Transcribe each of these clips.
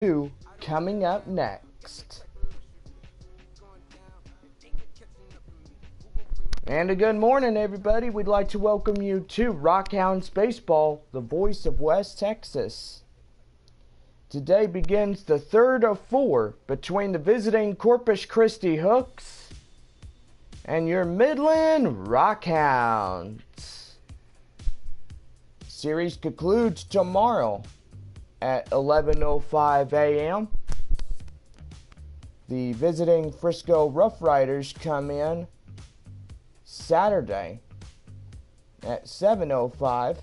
2 coming up next. And a good morning, everybody. We'd like to welcome you to Rockhounds Baseball, the voice of West Texas. Today begins the third of 4 between the visiting Corpus Christi Hooks and your Midland Rockhounds. Series concludes tomorrow at 11:05 a.m. The visiting Frisco Rough Riders come in Saturday at 7:05.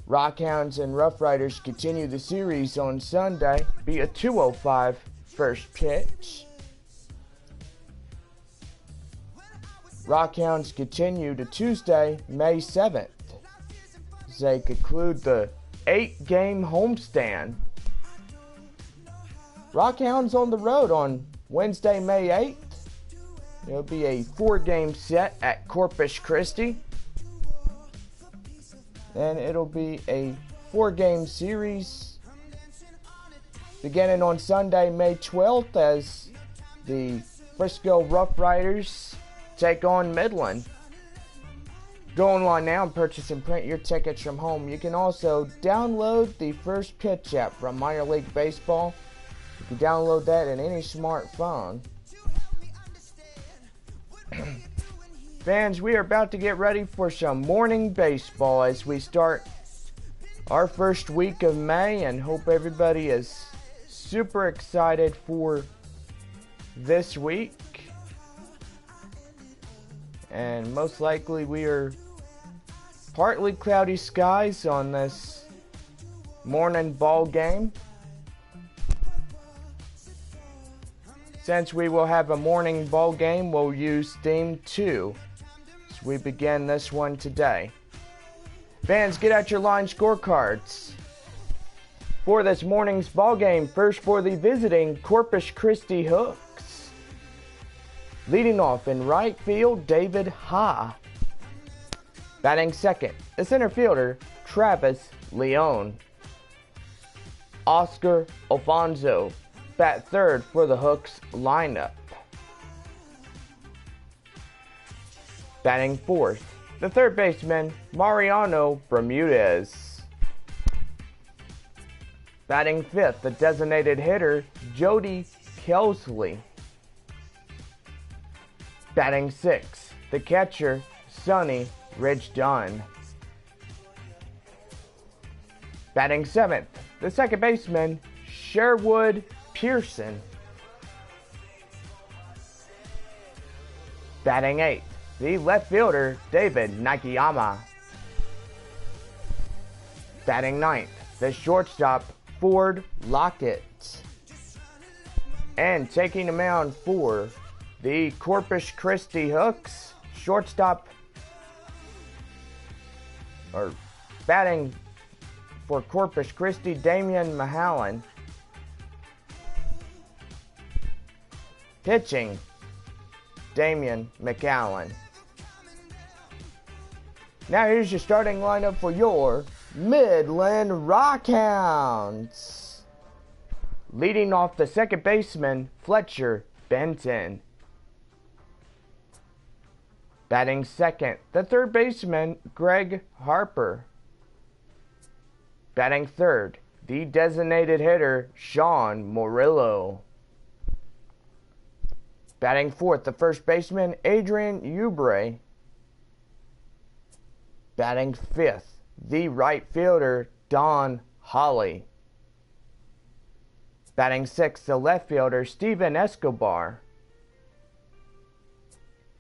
Rockhounds and Rough Riders continue the series on Sunday via 2:05 first pitch. Rockhounds continue to Tuesday, May 7th, as they conclude the 8-game homestand. Rockhounds on the road on Wednesday, May 8th. It'll be a 4-game set at Corpus Christi. And it'll be a 4-game series beginning on Sunday, May 12th, as the Frisco Rough Riders take on Midland. Go online now and purchase and print your tickets from home. You can also download the First Pitch app from Minor League Baseball. You can download that in any smartphone. Fans, we are about to get ready for some morning baseball as we start our first week of May, and hope everybody is super excited for this week. And most likely we are partly cloudy skies on this morning ball game. Since we will have a morning ball game, we'll use theme 2 as we begin this one today. Fans, get out your line scorecards for this morning's ball game. First, for the visiting Corpus Christi Hooks. Leading off in right field, David Ha. Batting second, the center fielder, Travis Leone. Oscar Alfonso bat third for the Hooks lineup. Batting fourth, the third baseman, Mariano Bermudez. Batting fifth, the designated hitter, Jody Kelsley. Batting sixth, the catcher, Sonny Ridge Dunn. Batting seventh, the second baseman, Sherwood Pearson. Batting eighth, the left fielder, David Nakayama. Batting ninth, the shortstop, Ford Lockett. And taking the mound for the Corpus Christi Hooks, shortstop, or batting for Corpus Christi, Damian Mahalan. Pitching, Damian McAllen. Now here's your starting lineup for your Midland Rockhounds. Leading off, the second baseman, Fletcher Benton. Batting second, the third baseman, Greg Harper. Batting third, the designated hitter, Sean Murillo. Batting fourth, the first baseman, Adrian Ubre. Batting fifth, the right fielder, Don Holly. Batting sixth, the left fielder, Steven Escobar.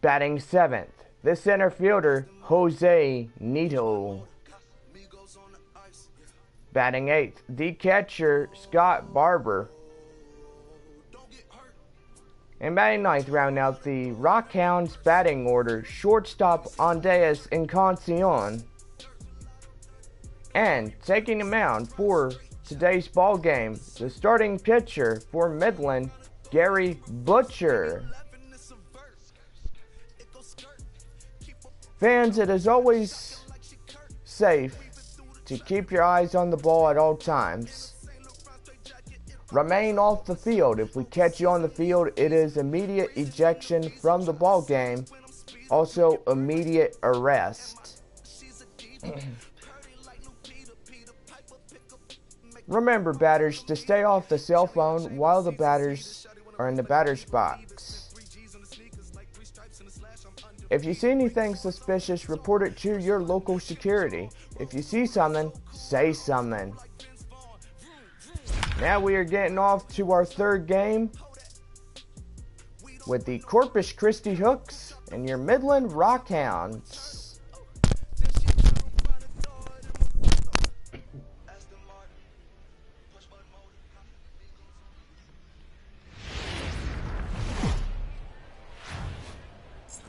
Batting seventh, the center fielder, Jose Nito. Batting eighth, the catcher, Scott Barber. And batting ninth, rounding out the Rockhounds batting order, shortstop Andreas Encarnacion. And taking the mound for today's ball game, the starting pitcher for Midland, Gary Butcher. Fans, it is always safe to keep your eyes on the ball at all times. Remain off the field. If we catch you on the field, it is immediate ejection from the ball game. Also, immediate arrest. Remember, batters, to stay off the cell phone while the batters are in the batter's box. If you see anything suspicious, report it to your local security. If you see something, say something. Now we are getting off to our third game with the Corpus Christi Hooks and your Midland Rockhounds.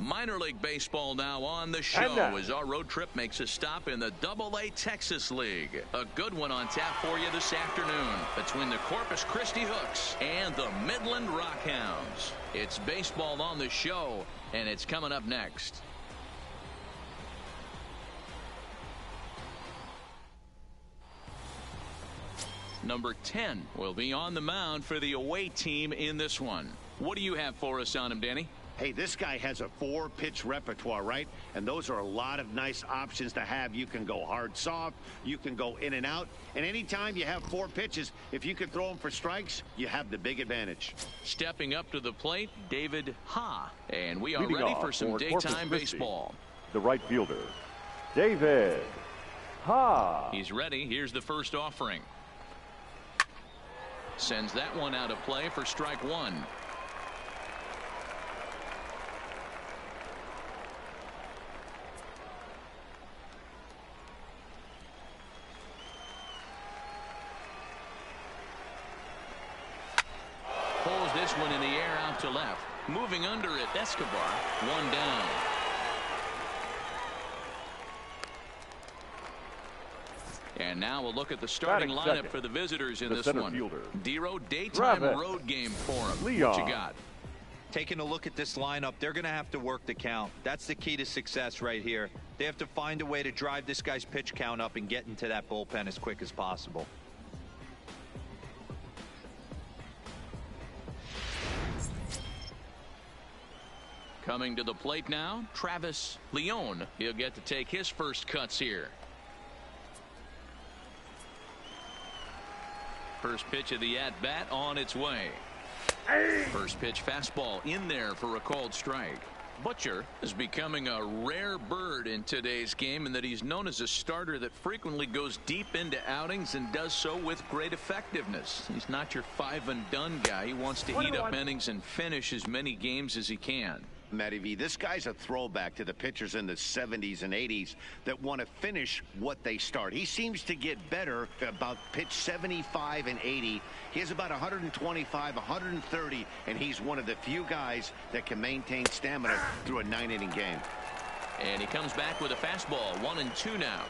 Minor League Baseball now on the show as our road trip makes a stop in the AA Texas League. A good one on tap for you this afternoon between the Corpus Christi Hooks and the Midland Rockhounds. It's baseball on the show, and it's coming up next. Number 10 will be on the mound for the away team in this one. What do you have for us on him, Danny? Hey, this guy has a 4-pitch repertoire, right? And those are a lot of nice options to have. You can go hard, soft. You can go in and out. And anytime you have 4 pitches, if you can throw them for strikes, you have the big advantage. Stepping up to the plate, David Ha. And we are ready for some daytime baseball. The right fielder, David Ha. He's ready. Here's the first offering. Sends that one out of play for strike one. Pulls this one in the air out to left. Moving under it, Escobar. One down. And now we'll look at the starting lineup for the visitors in this one. Dero, daytime road game for him. What you got? Taking a look at this lineup, they're going to have to work the count. That's the key to success right here. They have to find a way to drive this guy's pitch count up and get into that bullpen as quick as possible. Coming to the plate now, Travis Leone. He'll get to take his first cuts here. First pitch of the at-bat on its way. First pitch fastball in there for a called strike. Butcher is becoming a rare bird in today's game in that he's known as a starter that frequently goes deep into outings and does so with great effectiveness. He's not your five-and-done guy. He wants to heat up innings and finish as many games as he can. Matty V, this guy's a throwback to the pitchers in the 70s and 80s that want to finish what they start. He seems to get better about pitch 75 and 80. He has about 125, 130, and he's one of the few guys that can maintain stamina through a 9-inning game. And he comes back with a fastball, 1-2 now.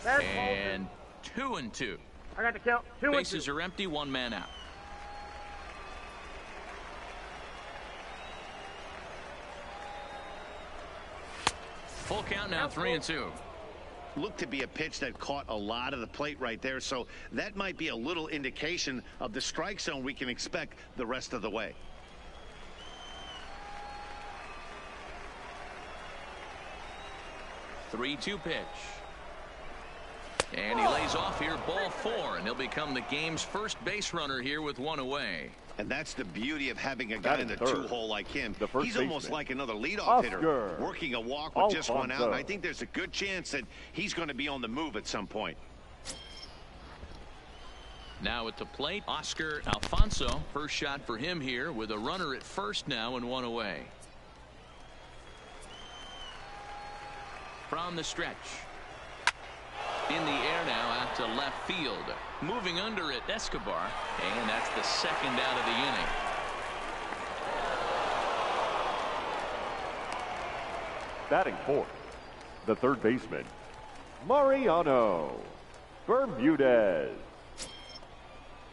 And 2-2. I got to count. 2-2. Bases are empty, one man out. Full count now, 3-2. Looked to be a pitch that caught a lot of the plate right there, so that might be a little indication of the strike zone we can expect the rest of the way. Three-two pitch. And he lays off here, ball 4, and he'll become the game's first base runner here with one away. And that's the beauty of having a guy in the 2-hole like him. He's almost like another leadoff Oscar. hitter, working a walk with just one out. And I think there's a good chance that he's going to be on the move at some point. Now at the plate, Oscar Alfonso. First shot for him here with a runner at first now and one away. From the stretch. In the air now out to left field. Moving under it, Escobar. And that's the second out of the inning. Batting fourth, the third baseman, Mariano Bermudez.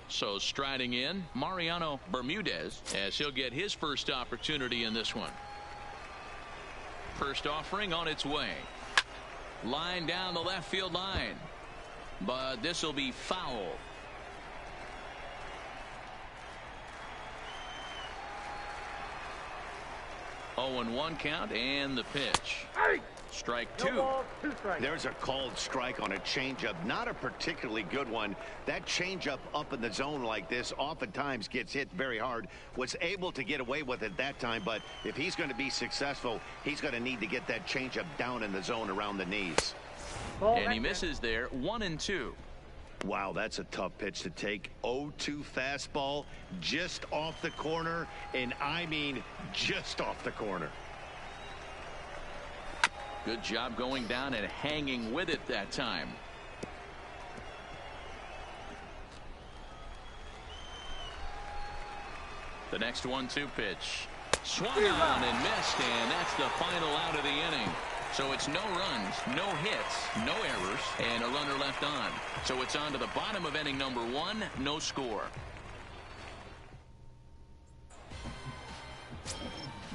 So striding in, Mariano Bermudez, as he'll get his first opportunity in this one. First offering on its way. Line down the left field line. But this will be foul. 0-1 count and the pitch. Strike two. There's a called strike on a changeup. Not a particularly good one. That changeup up in the zone like this oftentimes gets hit very hard. Was able to get away with it that time, but if he's going to be successful, he's going to need to get that changeup down in the zone around the knees. And he misses there. 1-2. Wow, that's a tough pitch to take. 0-2 fastball just off the corner, and I mean just off the corner. Good job going down and hanging with it that time. The next 1-2 pitch. Swung on and missed, and that's the final out of the inning. So it's no runs, no hits, no errors, and a runner left on. So it's on to the bottom of inning number 1, no score.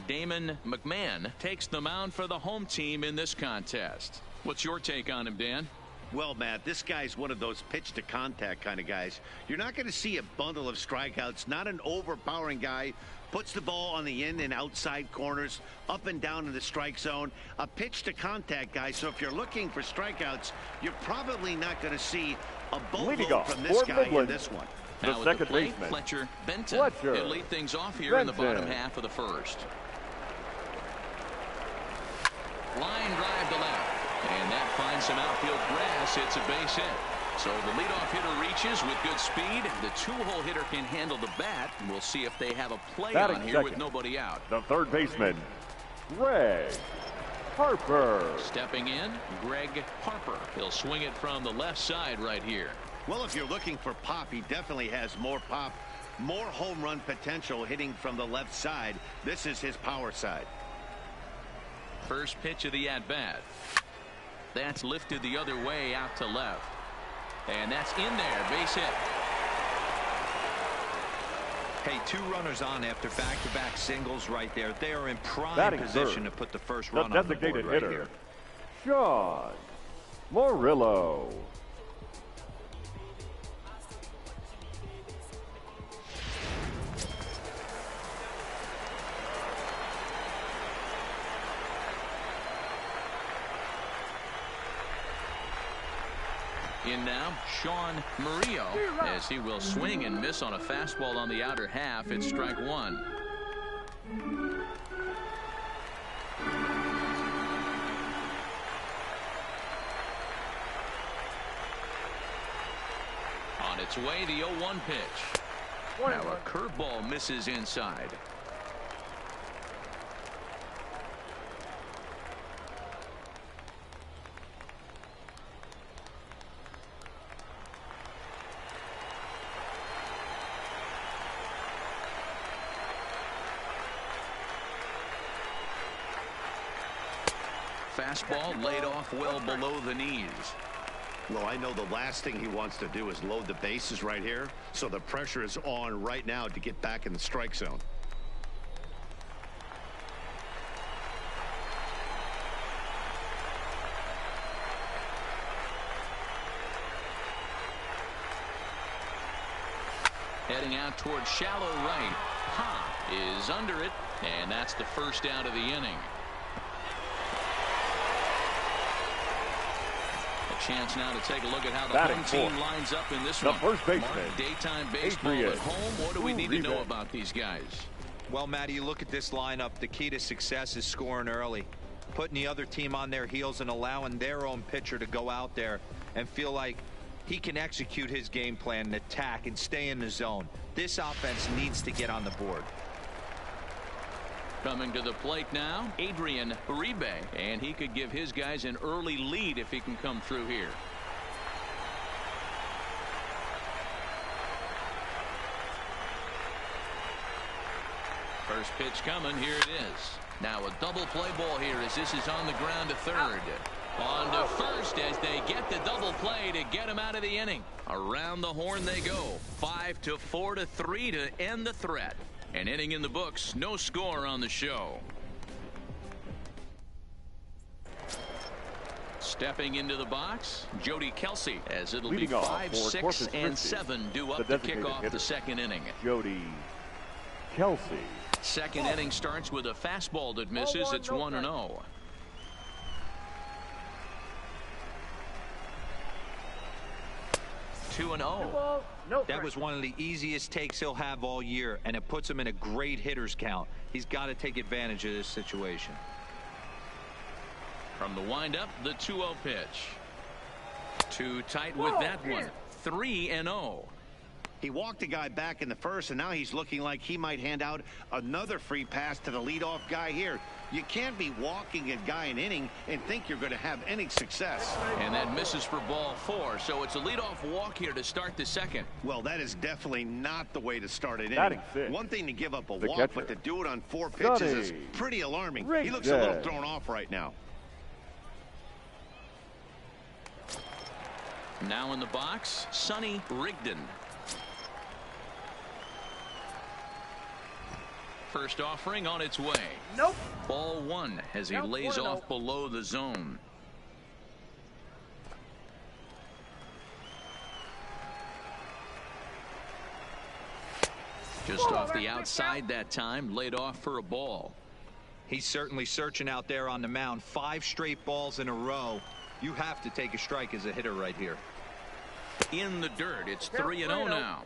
Damon McMahon takes the mound for the home team in this contest. What's your take on him, Dan? Well, Matt, this guy's one of those pitch to contact kind of guys. You're not going to see a bundle of strikeouts, not an overpowering guy. Puts the ball on the in and outside corners, up and down in the strike zone. A pitch to contact guy. So if you're looking for strikeouts, you're probably not going to see a boatload from this guy in this one. Now at the plate, Fletcher Benton. He'll lead things off here in the bottom half of the first. Line drive to left, and that finds some outfield grass. It's a base hit. So the leadoff hitter reaches with good speed. The two-hole hitter can handle the bat. We'll see if they have a play on here with nobody out. The third baseman, Greg Harper. Stepping in, Greg Harper. He'll swing it from the left side right here. Well, if you're looking for pop, he definitely has more pop, more home run potential hitting from the left side. This is his power side. First pitch of the at-bat. That's lifted the other way out to left. And that's in there, base hit. Hey, 2 runners on after back-to-back singles right there. They are in prime position to put the first run on the board right here. Sean Murillo. In now, Sean Murillo, as he will swing and miss on a fastball on the outer half. It's strike 1. On its way, the 0-1 pitch. Now a curveball misses inside. Fastball laid off well below the knees. Well, I know the last thing he wants to do is load the bases right here. So the pressure is on right now to get back in the strike zone. Heading out towards shallow right. Ha is under it, and that's the first out of the inning. Chance now to take a look at how the home team lines up in this one. The first baseman, daytime baseball at home. What do we need to know about these guys? Well, Matty, you look at this lineup. The key to success is scoring early, putting the other team on their heels and allowing their own pitcher to go out there and feel like he can execute his game plan and attack and stay in the zone. This offense needs to get on the board. Coming to the plate now, Adrian Uribe, and he could give his guys an early lead if he can come through here. First pitch coming, here it is. Now a double play ball here as this is on the ground to third. On to first as they get the double play to get him out of the inning. Around the horn they go. 5-4-3 to end the threat. An inning in the books, no score on the show. Stepping into the box, Jody Kelsey, as it'll Leading be off 5, for 6, Corpus and Christi, 7 due up the to kick off hitter, the second inning. Jody Kelsey. Second inning starts with a fastball that misses. It's 1-0. That was one of the easiest takes he'll have all year, and it puts him in a great hitter's count. He's got to take advantage of this situation. From the windup, the 2-0 pitch. Too tight with that one. 3-0. He walked a guy back in the first, and now he's looking like he might hand out another free pass to the leadoff guy here. You can't be walking a guy an inning and think you're going to have any success. And that misses for ball 4, so it's a leadoff walk here to start the second. Well, that is definitely not the way to start an inning. One thing to give up a walk, but to do it on 4 pitches is pretty alarming. He looks a little thrown off right now. Now in the box, Sonny Rigdon. First offering on its way. Nope. Ball 1 as he lays off below the zone. Just off the outside that time, laid off for a ball. He's certainly searching out there on the mound. 5 straight balls in a row. You have to take a strike as a hitter right here. In the dirt, it's 3-0 now.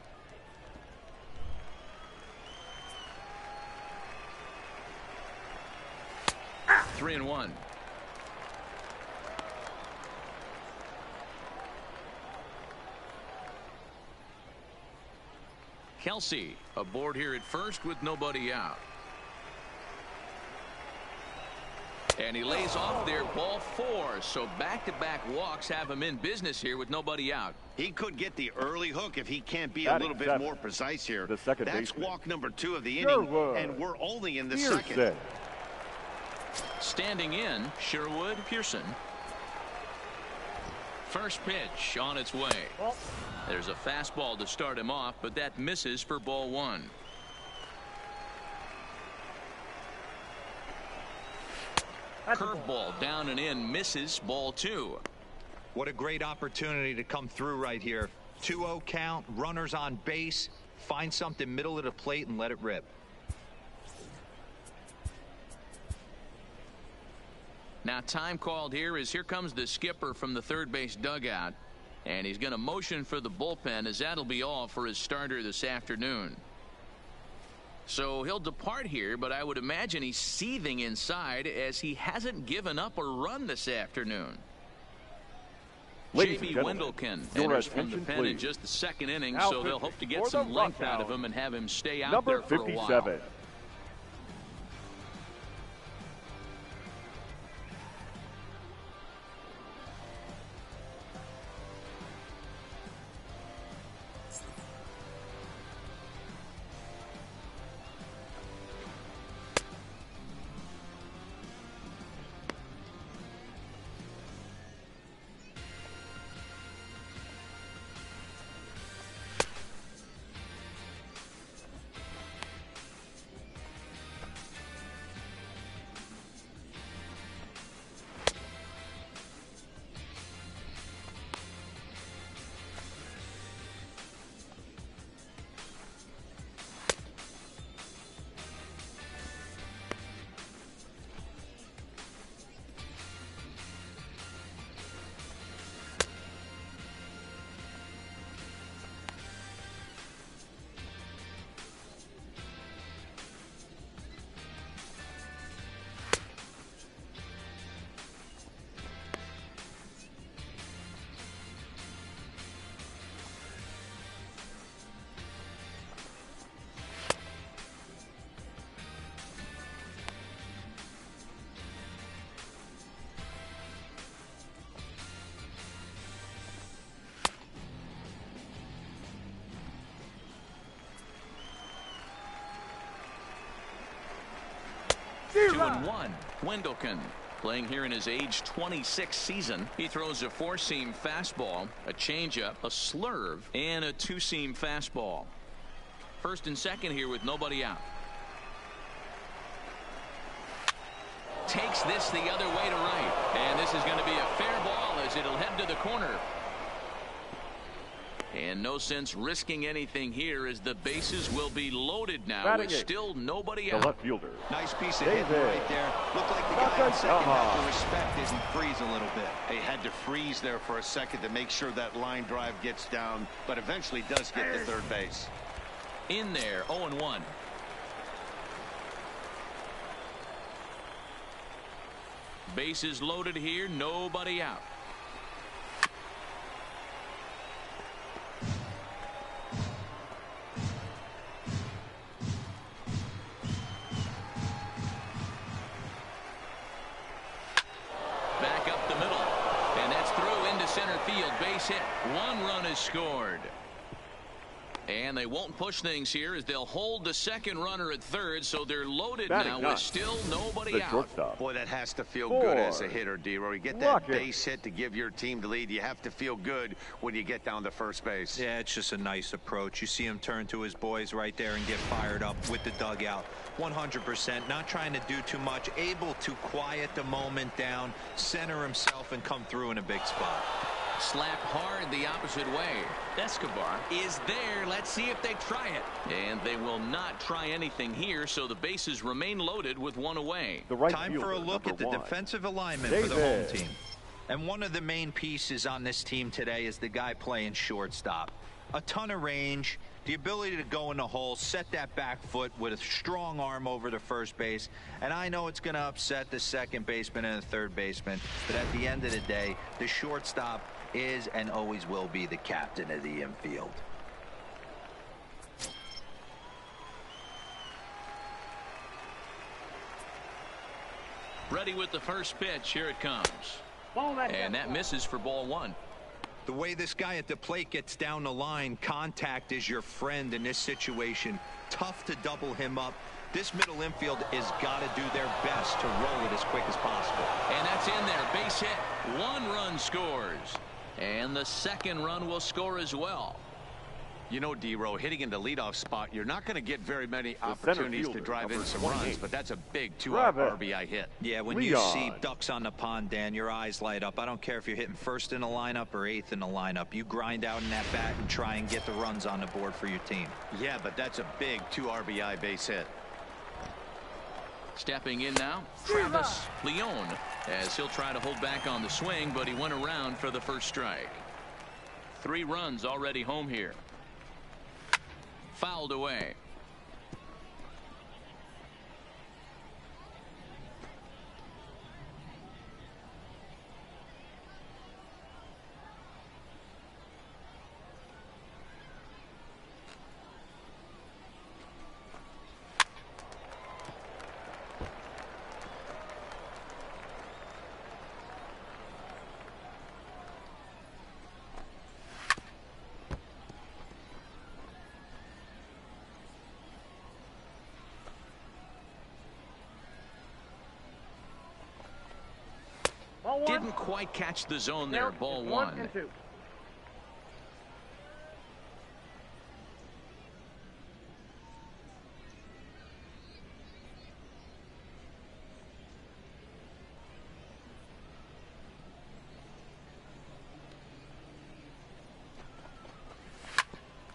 Ah. 3-1. Kelsey aboard here at first with nobody out. And he lays off there, ball 4. So back-to-back walks have him in business here with nobody out. He could get the early hook if he can't be a little bit more precise here. That's walk number 2 of the inning, and we're only in the second. Standing in, Sherwood Pearson. First pitch on its way. There's a fastball to start him off, but that misses for ball 1. Curveball down and in, misses, ball 2. What a great opportunity to come through right here. 2-0 count, runners on base. Find something middle of the plate and let it rip. Now time called here comes the skipper from the third base dugout, and he's going to motion for the bullpen, as that'll be all for his starter this afternoon. So he'll depart here, but I would imagine he's seething inside as he hasn't given up a run this afternoon. JB Wendelken enters from the pen in just the second inning, so they'll hope to get some length out of him and have him stay out there for a while. 2-1. Wendelken playing here in his age 26 season. He throws a 4-seam fastball, a changeup, a slurve, and a 2-seam fastball. First and second here with nobody out. Takes this the other way to right, and this is going to be a fair ball as it'll head to the corner. And no sense risking anything here as the bases will be loaded now with still nobody out. The left fielder. Nice piece of hitting right there. Looked like the guy on second had to respect it and freeze a little bit. He had to freeze there for a second to make sure that line drive gets down, but eventually does get to third base. In there, 0-1. Bases loaded here, nobody out. Back up the middle, and that's through into center field. Base hit. 1 run is scored. And they won't push things here as they'll hold the second runner at third, so they're loaded now with still nobody out. Shortstop. Boy, that has to feel good as a hitter, D-Roy. You get that base hit to give your team the lead. You have to feel good when you get down to first base. Yeah, it's just a nice approach. You see him turn to his boys right there and get fired up with the dugout. 100%, not trying to do too much, able to quiet the moment down, center himself, and come through in a big spot. Slap hard the opposite way. Escobar is there. Let's see if they try it. And they will not try anything here, so the bases remain loaded with 1 away. Time for a look at the defensive alignment for the home team. And one of the main pieces on this team today is the guy playing shortstop. A ton of range, the ability to go in the hole, set that back foot with a strong arm over to first base. And I know it's going to upset the second baseman and the third baseman, but at the end of the day, the shortstop is and always will be the captain of the infield. Ready with the first pitch. Here it comes. And that misses for ball 1. The way this guy at the plate gets down the line, contact is your friend in this situation. Tough to double him up. This middle infield has got to do their best to roll it as quick as possible. And that's in there. Base hit. 1 run scores. And the second run will score as well. You know, D-Row, hitting in the leadoff spot, you're not going to get very many opportunities to drive in some runs, but that's a big 2 RBI hit. Yeah, when you see ducks on the pond, Dan, your eyes light up. I don't care if you're hitting first in the lineup or 8th in the lineup. You grind out in that bat and try and get the runs on the board for your team. Yeah, but that's a big 2 RBI base hit. Stepping in now, Travis Leone, as he'll try to hold back on the swing, but he went around for the first strike. 3 runs already home here. Fouled away. Didn't quite catch the zone there. Ball 1.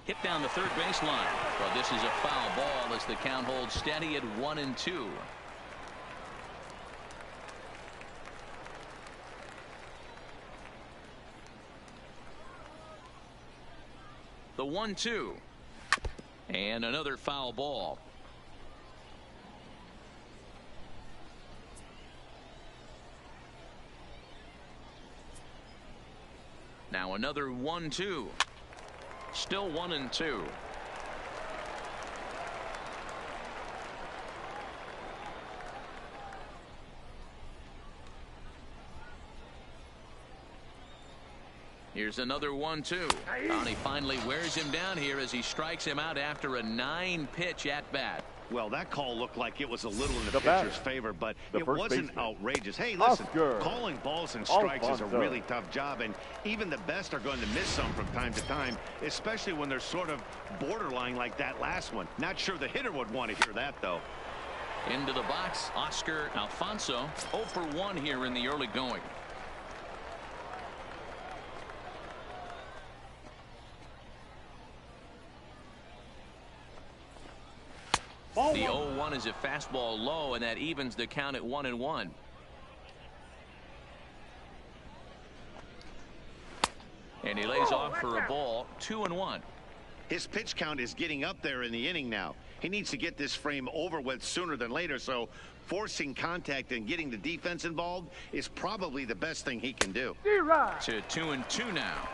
Hit down the third baseline. Well, this is a foul ball as the count holds steady at 1-2. The 1-2. And another foul ball. Now another 1-2. Still 1-2. Here's another 1-2. And he finally wears him down here as he strikes him out after a 9-pitch at bat. Well, that call looked like it was a little in the pitcher's favor, but it wasn't outrageous. Hey, listen, calling balls and strikes is a really tough job, and even the best are going to miss some from time to time, especially when they're sort of borderline like that last one. Not sure the hitter would want to hear that, though. Into the box, Oscar Alfonso, 0 for 1 here in the early going. The 0-1 is a fastball low, and that evens the count at 1-1. And he lays off for a ball, 2-1. His pitch count is getting up there in the inning now. He needs to get this frame over with sooner than later, so forcing contact and getting the defense involved is probably the best thing he can do. To 2-2 now.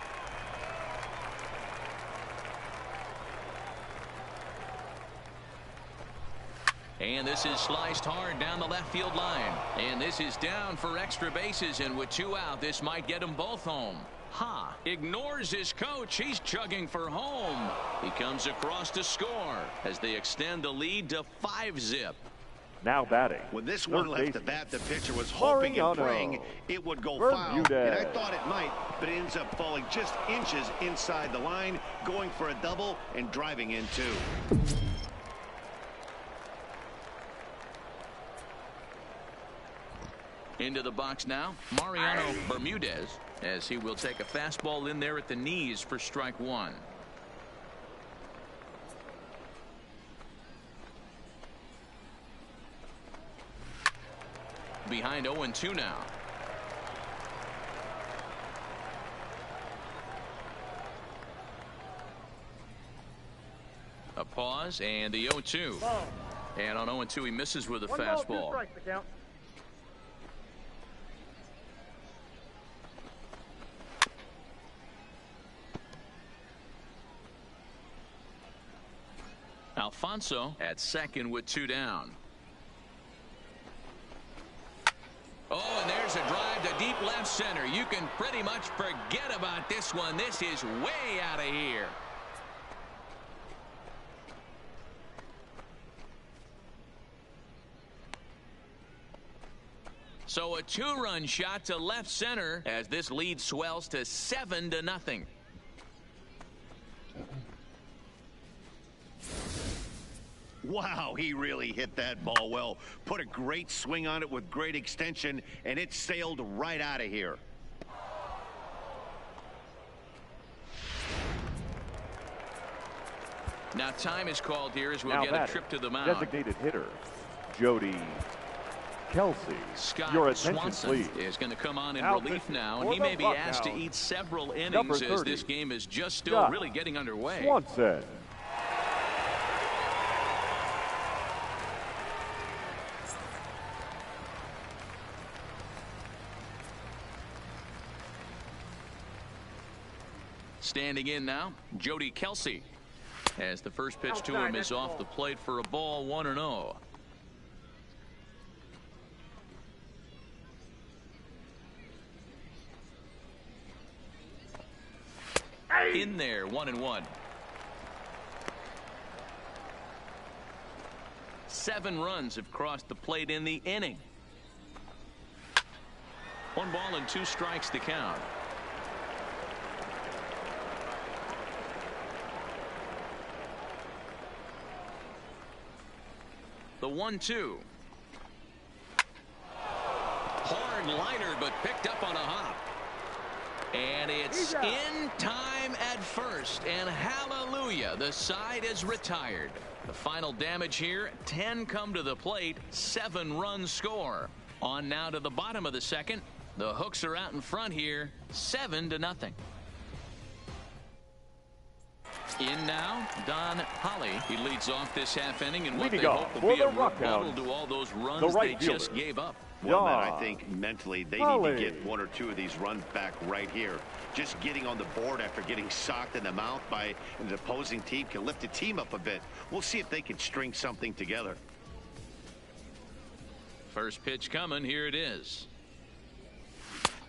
And this is sliced hard down the left field line. And this is down for extra bases, and with 2 out, this might get them both home. Ignores his coach. He's chugging for home. He comes across to score as they extend the lead to 5-zip. Now batting. When this one left the bat, the pitcher was hoping and praying it would go foul. And I thought it might, but it ends up falling just inches inside the line, going for a double and driving in 2. Into the box now, Mariano Bermudez, as he will take a fastball in there at the knees for strike 1. Behind 0-2 now. A pause and the 0-2. And on 0-2 he misses with a fastball. Alfonso at second with 2 down. Oh, and there's a drive to deep left center. You can pretty much forget about this one. This is way out of here. So a 2-run shot to left center as this lead swells to 7-0. Wow, he really hit that ball well. Put a great swing on it with great extension, and it sailed right out of here. Now time is called here as we'll get a trip to the mound. Designated hitter, Jody Kelsey. Scott Your attention, Swanson please. is going to come on in relief now, and he may be asked to eat several innings as this game is just still really getting underway. Swanson. Standing in now, Jody Kelsey, as the first pitch to him is off the plate for a ball, 1-0. In there, 1-1. 7 runs have crossed the plate in the inning. 1 ball and 2 strikes to count. The 1-2. Hard liner, but picked up on a hop. And it's in time at first. And hallelujah, the side is retired. The final damage here, 10 come to the plate, 7 runs score. On now to the bottom of the second. The Hooks are out in front here, 7-0. In now, Don Holly. He leads off this half inning, and what they hope will be a rebuttal to all those runs they just gave up. Well, man, I think mentally they need to get 1 or 2 of these runs back right here. Just getting on the board after getting socked in the mouth by an opposing team can lift the team up a bit. We'll see if they can string something together. First pitch coming. Here it is.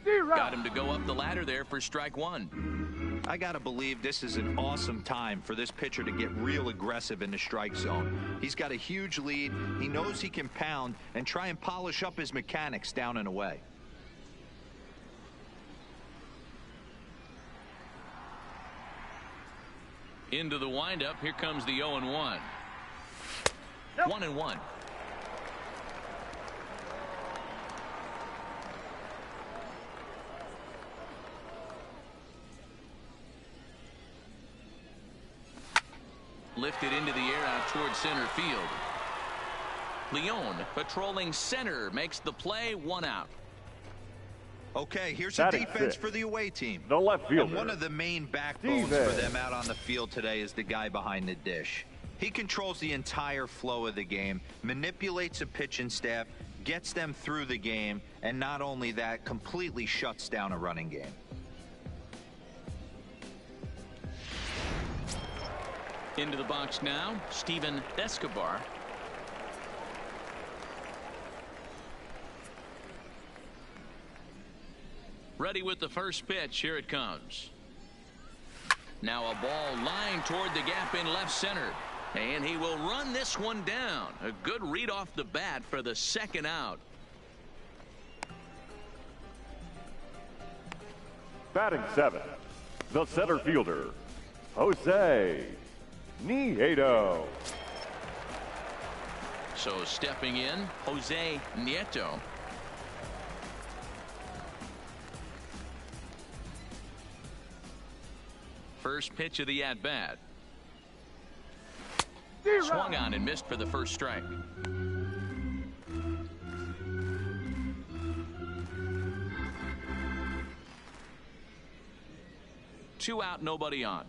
Got him to go up the ladder there for strike 1. I got to believe this is an awesome time for this pitcher to get real aggressive in the strike zone. He's got a huge lead. He knows he can pound and try and polish up his mechanics down and away. Into the windup. Here comes the 0-1. 1-1. Lifted into the air out towards center field. Leon, patrolling center, makes the play, 1 out. Okay, here's a defense for the away team. The left fielder. And one of the main backbones for them out on the field today is the guy behind the dish. He controls the entire flow of the game, manipulates a pitching staff, gets them through the game, and not only that, completely shuts down a running game. Into the box now, Steven Escobar. Ready with the first pitch. Here it comes. Now a ball lined toward the gap in left center. And he will run this one down. A good read off the bat for the second out. Batting 7th, the center fielder, Jose Nieto. So stepping in, Jose Nieto. First pitch of the at-bat. Swung on and missed for the first strike. Two out, nobody on.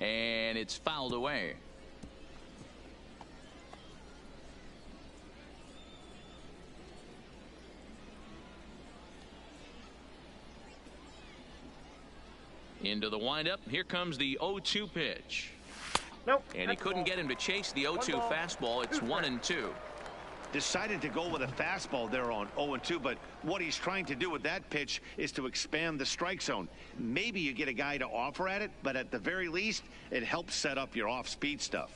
And it's fouled away. Into the windup. Here comes the 0-2 pitch. Nope. And he couldn't get him to chase the 0-2 fastball. It's 1-2. Decided to go with a fastball there on 0-2, but what he's trying to do with that pitch is to expand the strike zone. Maybe you get a guy to offer at it, but at the very least, it helps set up your off-speed stuff.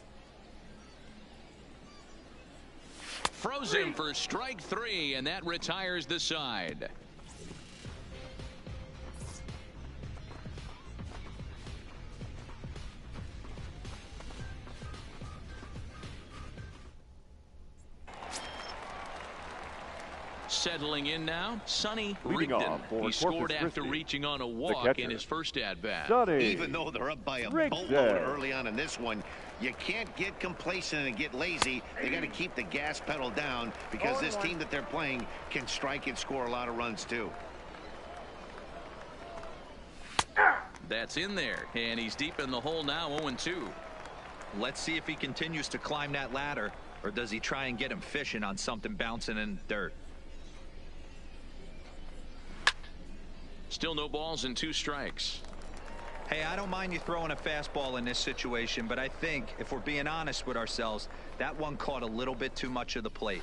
Froze him for strike 3, and that retires the side. Settling in now, Sonny Rigdon. He scored after reaching on a walk in his first at-bat. Even though they're up by a boatload early on in this one, you can't get complacent and get lazy. They got to keep the gas pedal down because this team that they're playing can strike and score a lot of runs too. That's in there, and he's deep in the hole now, 0-2. Let's see if he continues to climb that ladder, or does he try and get him fishing on something bouncing in the dirt. Still no balls and 2 strikes. Hey, I don't mind you throwing a fastball in this situation, but I think if we're being honest with ourselves, that one caught a little bit too much of the plate.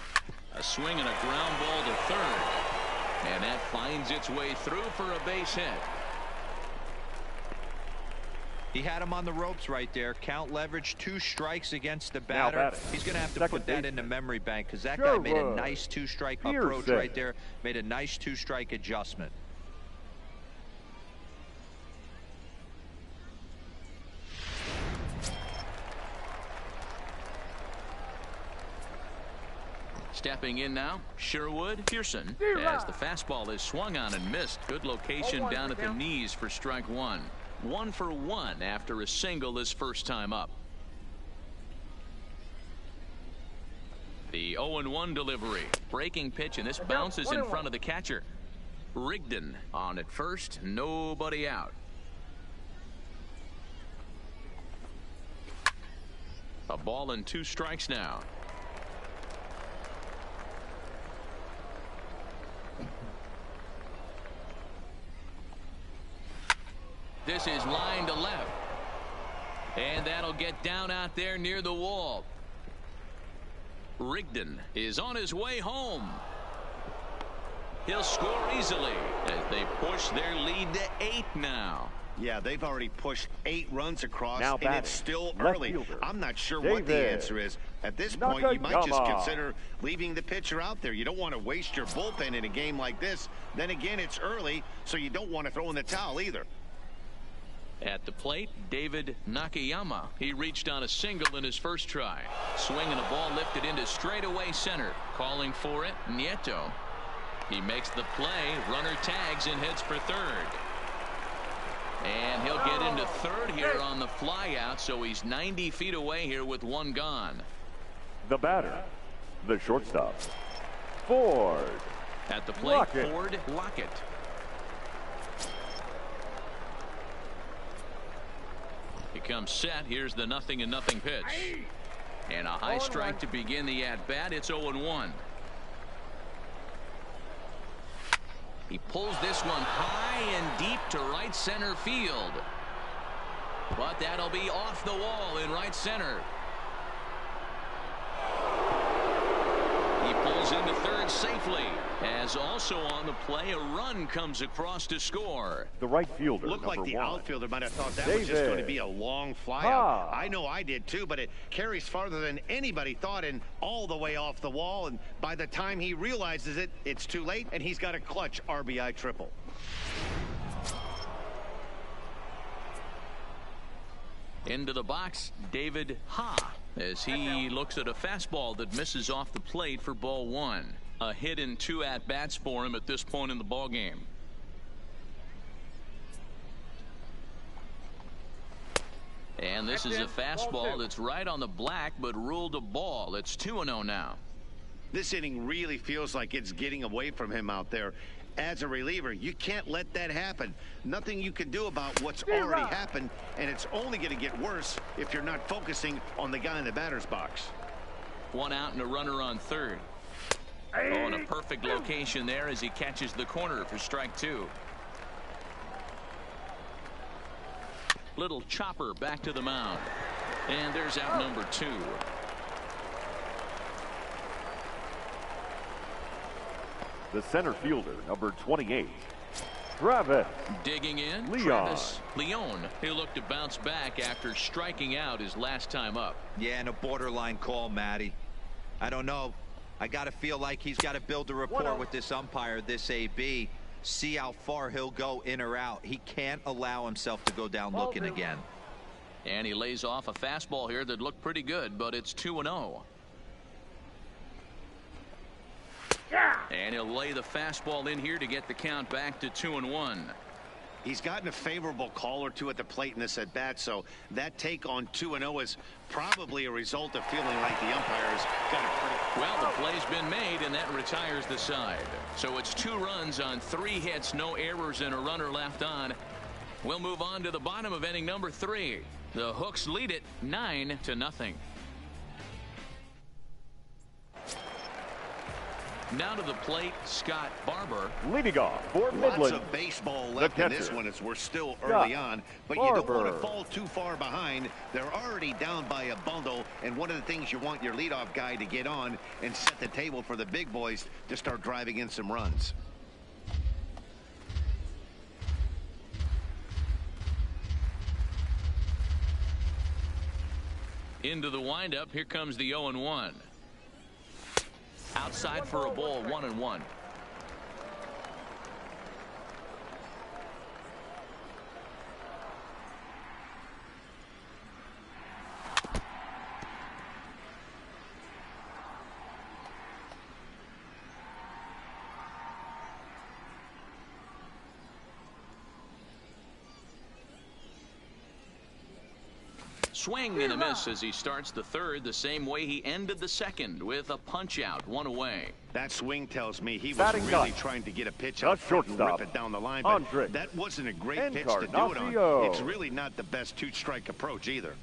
A swing and a ground ball to third. And that finds its way through for a base hit. He had him on the ropes right there. Count leverage, 2 strikes against the batter. He's going to have to put that in the memory bank because that guy made a nice 2-strike approach right there. Made a nice 2-strike adjustment. Stepping in now, Sherwood Pearson, as the fastball is swung on and missed. Good location down at the knees for strike 1. 1 for 1 after a single his first time up. The 0-1 delivery. Breaking pitch, and this bounces in front of the catcher. Rigdon on at first, nobody out. A ball and 2 strikes now. This is line to left. And that'll get down out there near the wall. Rigdon is on his way home. He'll score easily as they push their lead to 8 now. Yeah, they've already pushed 8 runs across, now and it's still early. I'm not sure what the answer is. At this point, you might just consider leaving the pitcher out there. You don't want to waste your bullpen in a game like this. Then again, it's early, so you don't want to throw in the towel either. At the plate, David Nakayama. He reached on a single in his first try. Swinging a ball lifted into straightaway center. Calling for it, Nieto. He makes the play. Runner tags and heads for third. And he'll get into third here on the fly out, so he's 90 feet away here with one gone. The batter, the shortstop, Ford. At the plate, Lockett. Ford Lockett. He comes set. Here's the 0-0 pitch. And a high strike to begin the at-bat. It's 0-1. He pulls this one high and deep to right center field. But that'll be off the wall in right center. He pulls into third safely. As also on the play, a run comes across to score. The right fielder, Looked like the one. outfielder might have thought that was just going to be a long fly out. I know I did too, but it carries farther than anybody thought and all the way off the wall. And by the time he realizes it, it's too late, and he's got a clutch RBI triple. Into the box, David Ha, as he looks at a fastball that misses off the plate for ball one. A hit in 2 at-bats for him at this point in the ball game. And this is a fastball that's right on the black, but ruled a ball. It's 2-0 now. This inning really feels like it's getting away from him out there. As a reliever, you can't let that happen. Nothing you can do about what's already happened, and it's only going to get worse if you're not focusing on the guy in the batter's box. 1 out and a runner on third. Oh, and a perfect location there as he catches the corner for strike 2. Little chopper back to the mound. And there's out number 2. The center fielder, number 28, Travis. Digging in, Leon. Travis Leon. He'll look to bounce back after striking out his last time up. Yeah, and a borderline call, Matty. I don't know. I got to feel like he's got to build a rapport with this umpire, this AB. See how far he'll go in or out. He can't allow himself to go down looking again. And he lays off a fastball here that looked pretty good, but it's 2-0. And he'll lay the fastball in here to get the count back to 2-1. He's gotten a favorable call or two at the plate in this at bat, so that take on 2-0 is probably a result of feeling like the umpire's got a pretty. Well, the play's been made, and that retires the side. So it's 2 runs on 3 hits, no errors, and a runner left on. We'll move on to the bottom of inning number 3. The Hooks lead it 9-0. Now to the plate, Scott Barber. Leading off for Midland. Lots of baseball left in this one as we're still early on, but you don't want to fall too far behind. They're already down by a bundle, and one of the things you want your leadoff guy to get on and set the table for the big boys to start driving in some runs. Into the windup, here comes the 0-1. Outside for a ball, 1-1. Swing and a miss as he starts the third the same way he ended the second, with a punch out, 1 away. That swing tells me he was Batting really gun. trying to get a pitch out front and rip it down the line, but that wasn't a great pitch to do it on. It's really not the best 2-strike approach either.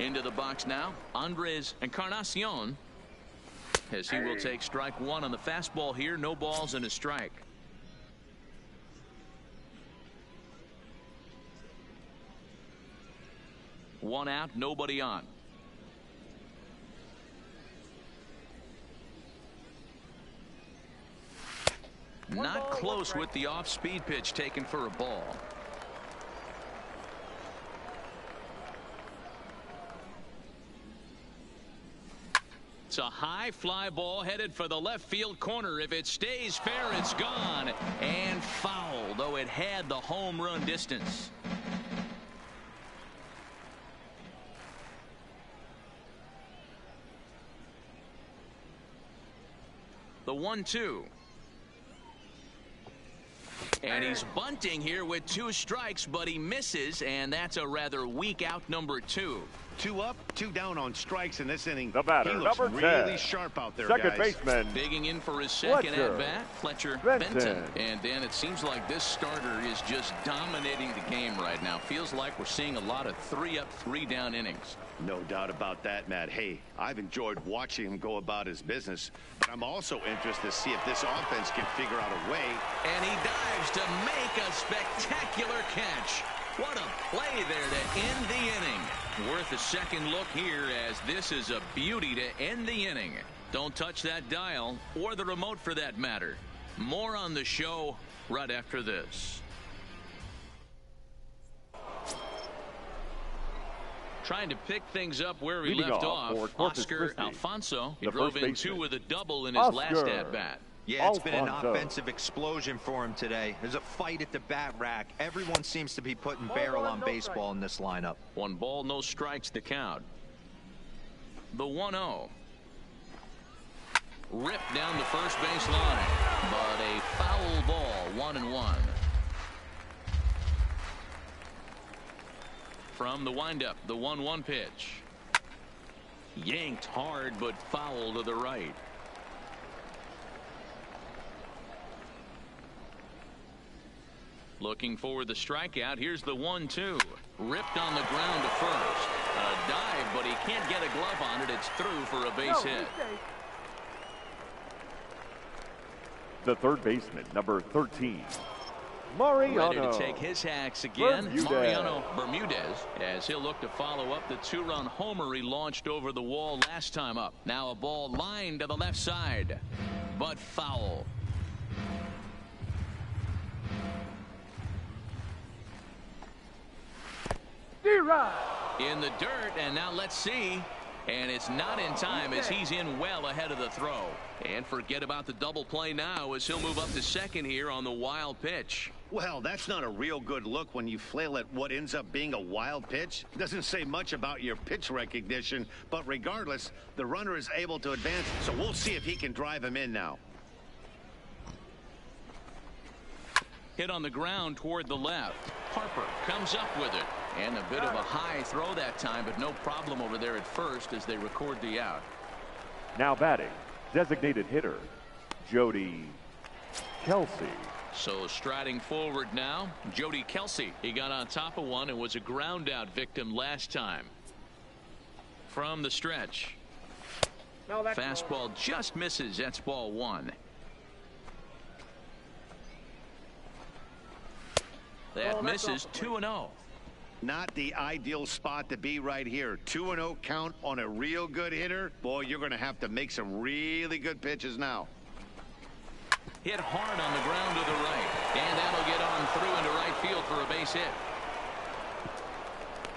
Into the box now, Andres Encarnacion, as he will take strike 1 on the fastball here. No balls and a strike. One out, nobody on. Not close with the off-speed pitch taken for a ball. It's a high fly ball headed for the left field corner. If it stays fair, it's gone. And foul, though it had the home run distance. The 1-2. And he's bunting here with 2 strikes, but he misses, and that's a rather weak out, number 2. 2 up, 2 down on strikes in this inning. The batter, he looks number really 10. sharp out there, Second guys. baseman. Digging in for his second Fletcher. at-bat, Fletcher Benton. Benton. And, Dan, it seems like this starter is just dominating the game right now. Feels like we're seeing a lot of 3-up, 3-down innings. No doubt about that, Matt. Hey, I've enjoyed watching him go about his business, but I'm also interested to see if this offense can figure out a way. And he dives to make a spectacular catch. What a play there to end the inning. Worth a second look here, as this is a beauty to end the inning. Don't touch that dial, or the remote for that matter. More on the show right after this. Trying to pick things up where he Leading left off for off, Corpus Oscar Christi, Alfonso. He the drove first in baseman. 2 with a double in his last Oscar at-bat. Yeah, it's been an Alfonso. offensive explosion for him today. There's a fight at the bat rack. Everyone seems to be putting barrel on baseball in this lineup. 1 ball, no strikes to count. The 1-0. Ripped down the first base line, but a foul ball, 1-1. From the windup, the 1-1 pitch. Yanked hard, but foul to the right. Looking for the strikeout. Here's the 1-2. Ripped on the ground to first. A dive, but he can't get a glove on it. It's through for a base hit. The third baseman, number 13. Mariano. Ready to take his hacks again. Bermudez. Mariano Bermudez, as he'll look to follow up the 2-run homer he launched over the wall last time up. Now a ball lined to the left side, but foul. In the dirt, and now let's see. And it's not in time, as he's in well ahead of the throw. And forget about the double play now, as he'll move up to second here on the wild pitch. Well, that's not a real good look when you flail at what ends up being a wild pitch. Doesn't say much about your pitch recognition, but regardless, the runner is able to advance, so we'll see if he can drive him in now. Hit on the ground toward the left. Harper comes up with it. And a bit of a high throw that time, but no problem over there at first as they record the out. Now batting, designated hitter, Jody Kelsey. So striding forward now, Jody Kelsey. He got on top of one and was a ground out victim last time. From the stretch. Fastball just misses. That's ball 1. That misses. 2-0. Not the ideal spot to be right here. 2-0 count on a real good hitter. Boy, you're going to have to make some really good pitches now. Hit hard on the ground to the right. And that'll get on through into right field for a base hit.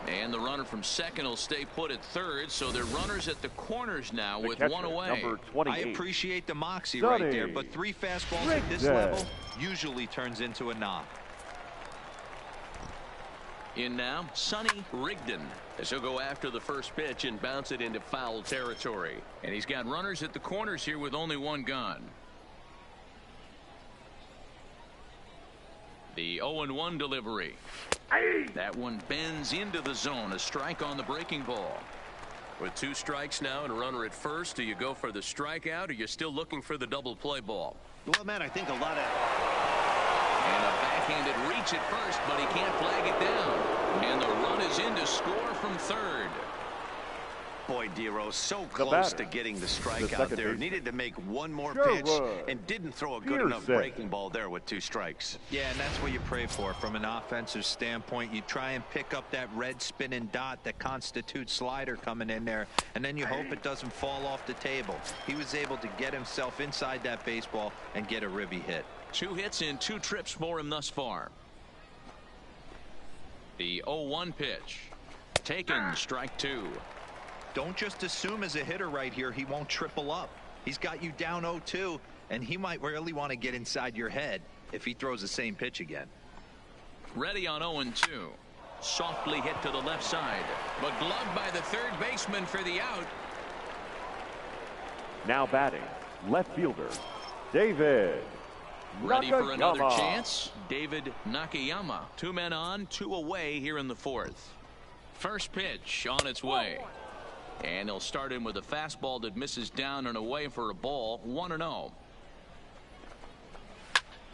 And the runner from second will stay put at third, so they're runners at the corners now with catcher, 1 away. number 28. I appreciate the moxie Sonny right there, but 3 fastballs at this Rigdon. level usually turns into a knock. In now, Sonny Rigdon, as he'll go after the first pitch and bounce it into foul territory. And he's got runners at the corners here with only 1 gone. The 0-1 delivery. That one bends into the zone. A strike on the breaking ball. With 2 strikes now and a runner at first, do you go for the strikeout, or you're still looking for the double play ball? Well, Matt, I think a lot of... And a backhanded reach at first, but he can't flag it down. And the run is in to score from third. Boy, Dero, so The close batter, to getting the strike the out second there. baseman. Needed to make 1 more Sherwood. pitch and didn't throw a good enough Pearson. breaking ball there with 2 strikes. Yeah, and that's what you pray for from an offensive standpoint. You try and pick up that red spinning dot that constitutes slider coming in there, and then you hope it doesn't fall off the table. He was able to get himself inside that baseball and get a ribby hit. 2 hits and 2 trips for him thus far. The 0-1 pitch. Taken, strike 2. Don't just assume as a hitter right here he won't triple up. He's got you down 0-2, and he might really want to get inside your head if he throws the same pitch again. Ready on 0-2. Softly hit to the left side, but gloved by the third baseman for the out. Now batting, left fielder, David Ready for another Nakayama. chance. David Nakayama. 2 men on, 2 away here in the 4th. First pitch on its way. And he'll start in with a fastball that misses down and away for a ball. 1-0.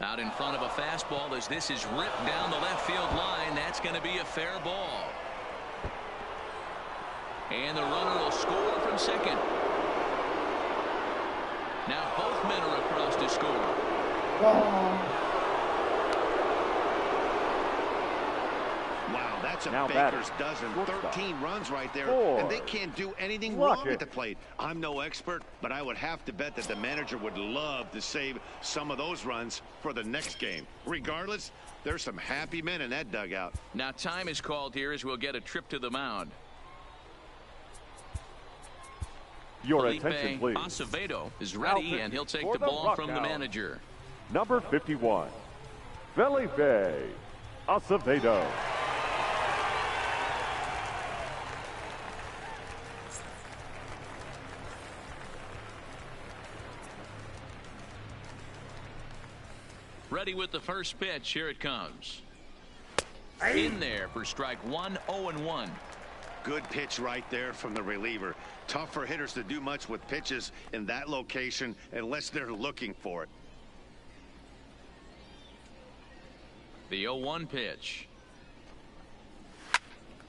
Out in front of a fastball as this is ripped down the left field line. That's going to be a fair ball. And the runner will score from second. Now both men are across to score. Wow, that's a Now Baker's batting. dozen. 13 runs right there, Four. and they can't do anything Lock wrong it. at the plate. I'm no expert, but I would have to bet that the manager would love to save some of those runs for the next game. Regardless, there's some happy men in that dugout. Now time is called here as we'll get a trip to the mound. Your Felipe attention, please. Acevedo is ready, Now and he'll take for the the ball from the Rockhounds. manager. Number 51, Felipe Acevedo. Ready with the first pitch. Here it comes. In there for strike 1, 0-1. Good pitch right there from the reliever. Tough for hitters to do much with pitches in that location unless they're looking for it. The 0-1 pitch.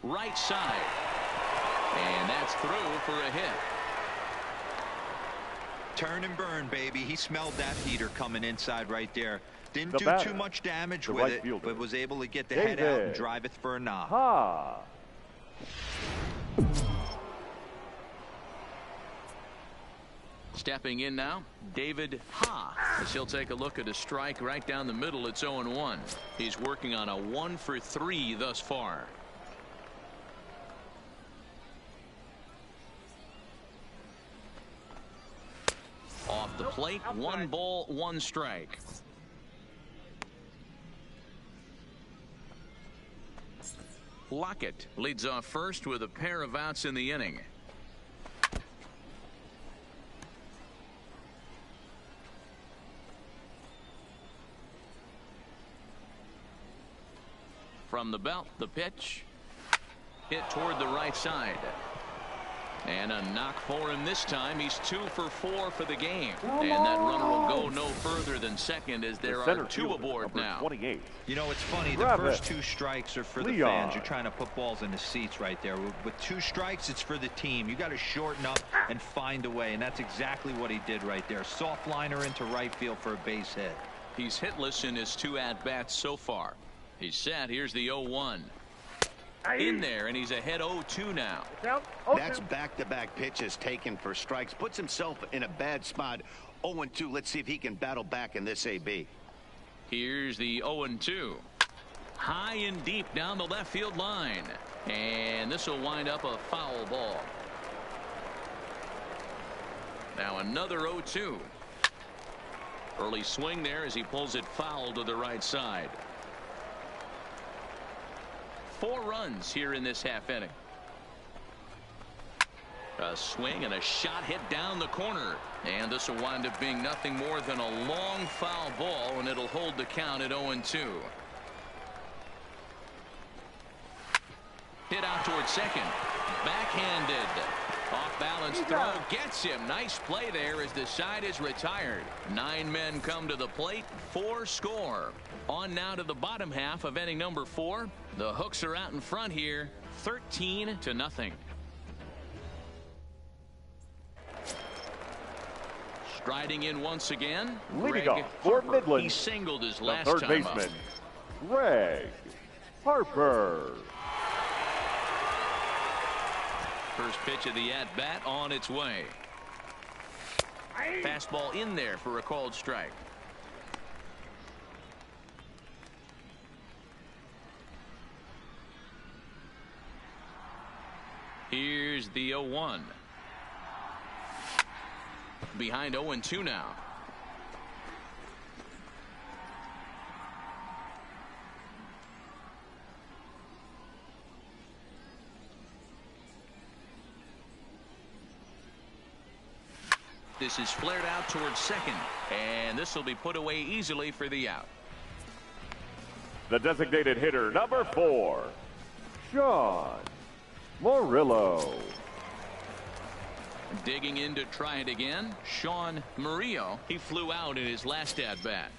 Right side. And that's through for a hit. Turn and burn, baby. He smelled that heater coming inside right there. Didn't The do batter, too much damage the with right it, fielder, but was able to get the head out and drive it for a knock. Ha! Stepping in now, David Ha, as he'll take a look at a strike right down the middle. It's 0-1. He's working on a 1-for-3 thus far. Off the plate, 1 ball, 1 strike. Lockett leads off first with a pair of outs in the inning. From the belt, the pitch. Hit toward the right side. And a knock for him this time. He's 2 for 4 for the game. And that runner will go no further than second as there are 2 aboard now. 28. You know, it's funny. Grab The first it. 2 strikes are for the Leon. fans. You're trying to put balls in the seats right there. With 2 strikes, it's for the team. You got to shorten up and find a way. And that's exactly what he did right there. Soft liner into right field for a base hit. He's hitless in his 2 at-bats so far. He's set. Here's the 0-1. In there, and he's ahead 0-2 now. That's back-to-back pitches taken for strikes. Puts himself in a bad spot. 0-2. Let's see if he can battle back in this AB. Here's the 0-2. High and deep down the left field line. And this will wind up a foul ball. Now another 0-2. Early swing there as he pulls it foul to the right side. 4 runs here in this half inning. A swing and a shot hit down the corner. And this will wind up being nothing more than a long foul ball, and it'll hold the count at 0-2. Hit out towards second. Backhanded. Off balance throw gets him. Nice play there as the side is retired. 9 men come to the plate. 4 score. On now to the bottom half of inning number 4. The Hooks are out in front here. 13-0. Striding in once again. Leading Greg off for Harper. Midland, He singled his the last third time baseman, up. Greg Harper. First pitch of the at-bat on its way. Fastball in there for a called strike. Here's the 0-1. Behind 0-2 now. This is flared out towards second, and this will be put away easily for the out. The designated hitter, number 4, Sean Murillo. Digging in to try it again, Sean Murillo. He flew out in his last at-bat.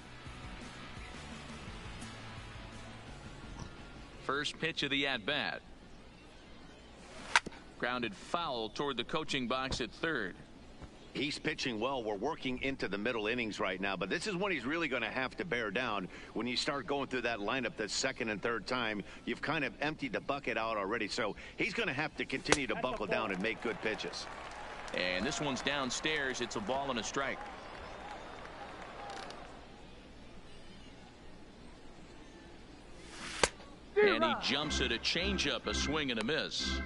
First pitch of the at-bat. Grounded foul toward the coaching box at third. He's pitching well. We're working into the middle innings right now, but this is when he's really going to have to bear down. When you start going through that lineup the second and third time, you've kind of emptied the bucket out already, so he's going to have to continue to buckle down and make good pitches. And this one's downstairs. It's a ball and a strike. And he jumps at a changeup, a swing and a miss.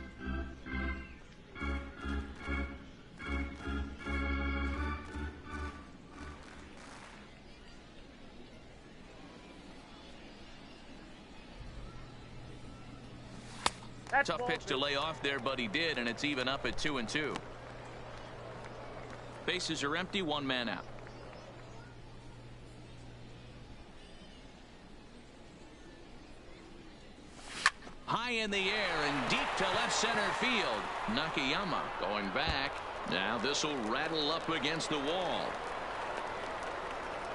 Tough pitch to lay off there, but he did, and it's even up at 2-2. Bases are empty, one man out. High in the air and deep to left center field. Nakayama going back. Now this will rattle up against the wall.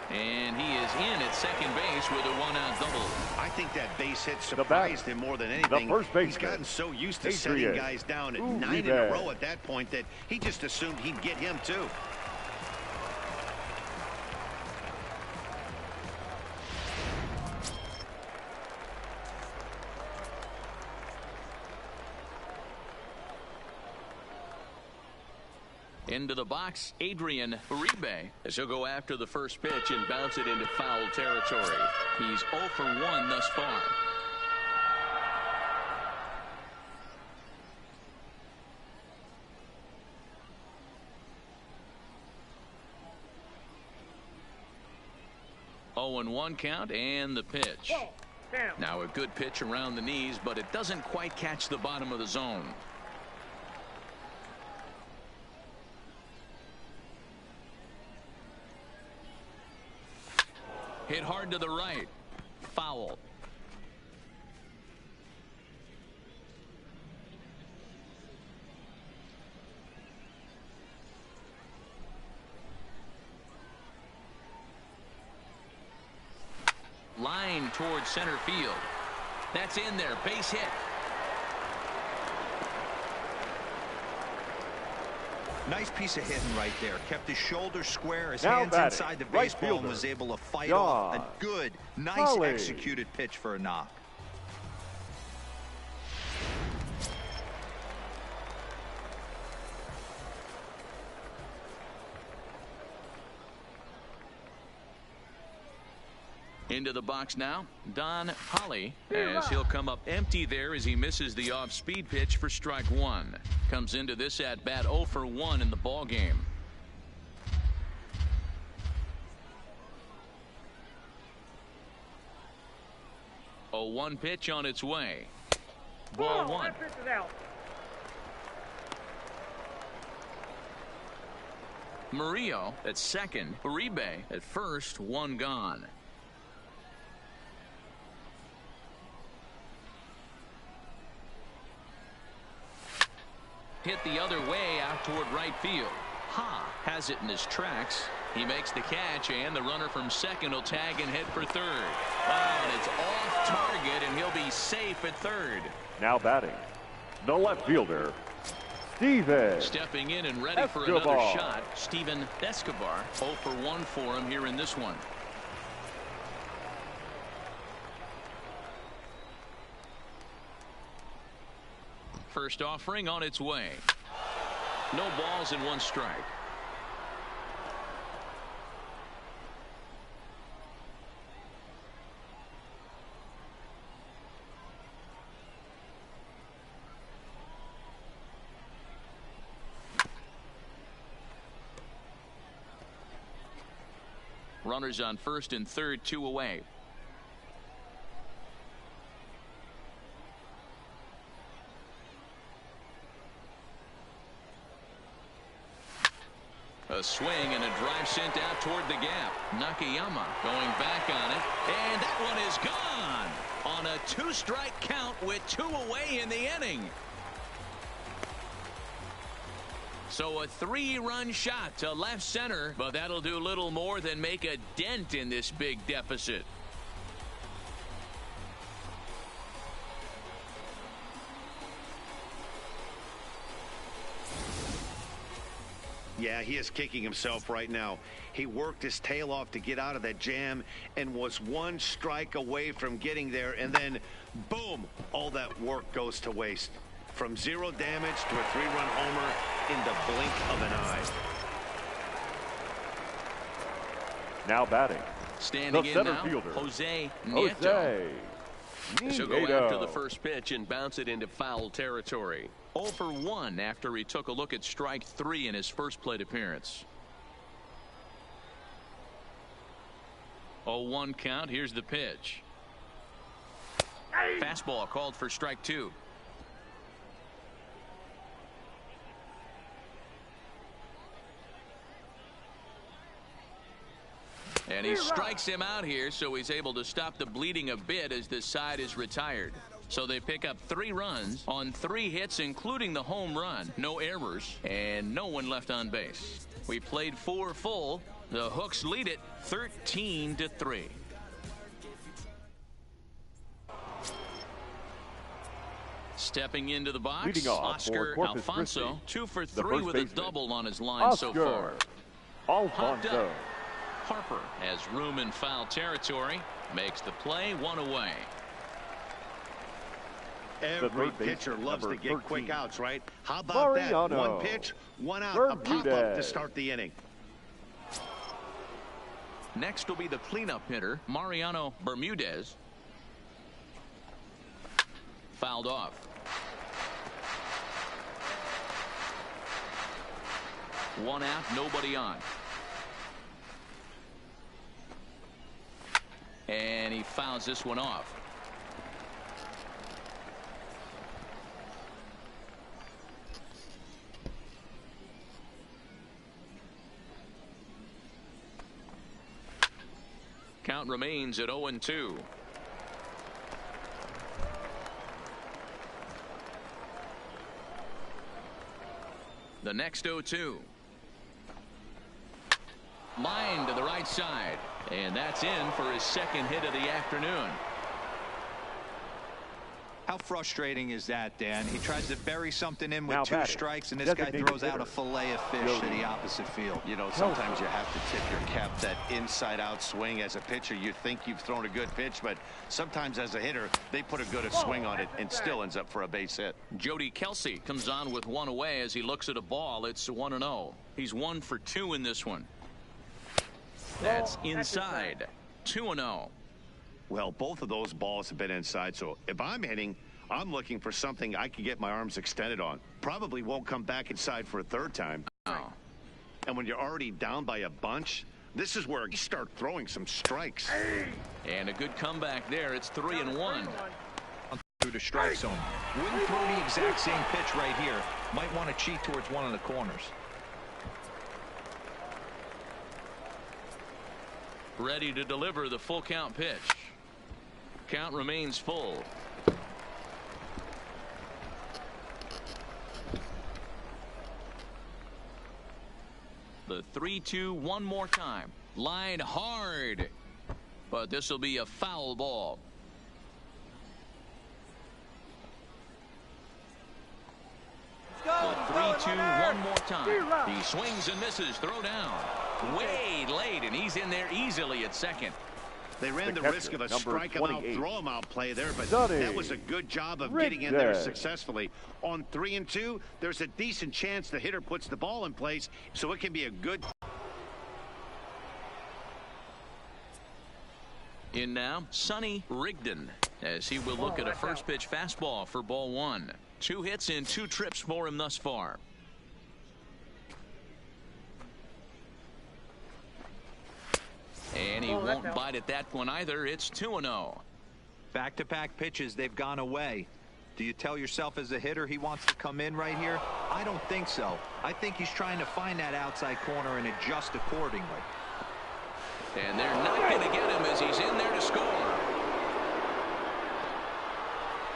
And he is in at second base with a one-out double. I think that base hit surprised him more than anything. He's gotten so used to setting guys down at 9 in a row at that point that he just assumed he'd get him too. Into the box, Adrian Uribe, as he'll go after the first pitch and bounce it into foul territory. He's 0 for 1 thus far. Oh, and 1 count, and the pitch. Now a good pitch around the knees, but it doesn't quite catch the bottom of the zone. Hit hard to the right. Foul. Line towards center field. That's in there. Base hit. Nice piece of hitting right there. Kept his shoulders square, his Now hands batting, inside the right baseball, fielder, and was able to fight John off a good, nice Holly. executed pitch for a knock. Into the box now, Don Holly, as he'll come up empty there as he misses the off-speed pitch for strike 1. Comes into this at-bat 0 for 1 in the ball game. A 1 pitch on its way. Ball 1. Murillo at second, Uribe at first, 1 gone. Hit the other way out toward right field. Has it in his tracks. He makes the catch, and the runner from second will tag and head for third. And it's off target, and he'll be safe at third. Now batting, the left fielder, Steven. Stepping in and ready for another shot, Steven Escobar. 0 for 1 for him here in this one. First offering on its way. No balls and 1 strike. Runners on first and third, 2 away. A A swing and a drive sent out toward the gap. Nakayama going back on it, and that one is gone on a 2-strike count with 2 away in the inning. So a 3-run shot to left center, but that'll do little more than make a dent in this big deficit. Yeah, he is kicking himself right now. He worked his tail off to get out of that jam and was 1 strike away from getting there, and then boom, all that work goes to waste. From 0 damage to a 3-run homer in the blink of an eye. Now batting, standing the in center now, fielder, Jose Nieto. Nieto. Go after the first pitch and bounce it into foul territory. 0 for 1 after he took a look at strike 3 in his first plate appearance. 0-1 count. Here's the pitch. Fastball called for strike 2. And he strikes him out here, so he's able to stop the bleeding a bit as this side is retired. So they pick up 3 runs on 3 hits, including the home run. No errors and no one left on base. We played 4 full. The Hooks lead it 13-3. Stepping into the box, Leading off Oscar for Corpus Alfonso, Christi, 2 for the 3 first with a baseman. double on his line Oscar so far. Popped Alfonso. up. Harper has room in foul territory, makes the play, 1 away. Every third baseman, pitcher loves to number get 13. quick outs, right? How about Mariano. that? 1 pitch, 1 out, a pop-up to Bermudez. start the inning. Next will be the cleanup hitter, Mariano Bermudez. Fouled off. One out, nobody on. And he fouls this one off. Count remains at 0-2. The next 0-2. Line to the right side. And that's in for his 2nd hit of the afternoon. How frustrating is that, Dan? He tries to bury something in with Now 2 batting, strikes, and this guy designated throws out hitter, a fillet of fish to the opposite field. You know, sometimes you have to tip your cap that inside-out swing. As a pitcher, you think you've thrown a good pitch, but sometimes as a hitter, they put a good swing on it and still ends up for a base hit. Jody Kelsey comes on with 1 away as he looks at a ball. It's 1-0. He's 1 for 2 in this one. That's inside. 2-0. Well, both of those balls have been inside, so if I'm hitting, I'm looking for something I can get my arms extended on. Probably won't come back inside for a 3rd time. Oh. And when you're already down by a bunch, this is where you start throwing some strikes. And a good comeback there. It's 3-1. Through the strike zone. Wouldn't throw the exact same pitch right here. Might want to cheat towards one of the corners. Ready to deliver the full count pitch. Count remains full. The 3-2 one more time. Line hard. But this will be a foul ball. The 3-2 one more time. He swings and misses. Throw down. Way late, and he's in there easily at 2nd. They ran the catcher, risk of a number strike him out, 28. throw him out play there, but Sonny that was a good job of getting in there Rigdon. successfully. On 3-2, there's a decent chance the hitter puts the ball in place, so it can be a good. In now, Sonny Rigdon, as he will look at a first pitch fastball for ball 1. 2 hits and 2 trips for him thus far. And he won't bite at that one either. It's 2-0. Back-to-back pitches, they've gone away. Do you tell yourself as a hitter he wants to come in right here? I don't think so. I think he's trying to find that outside corner and adjust accordingly. And they're not going to get him as he's in there to score.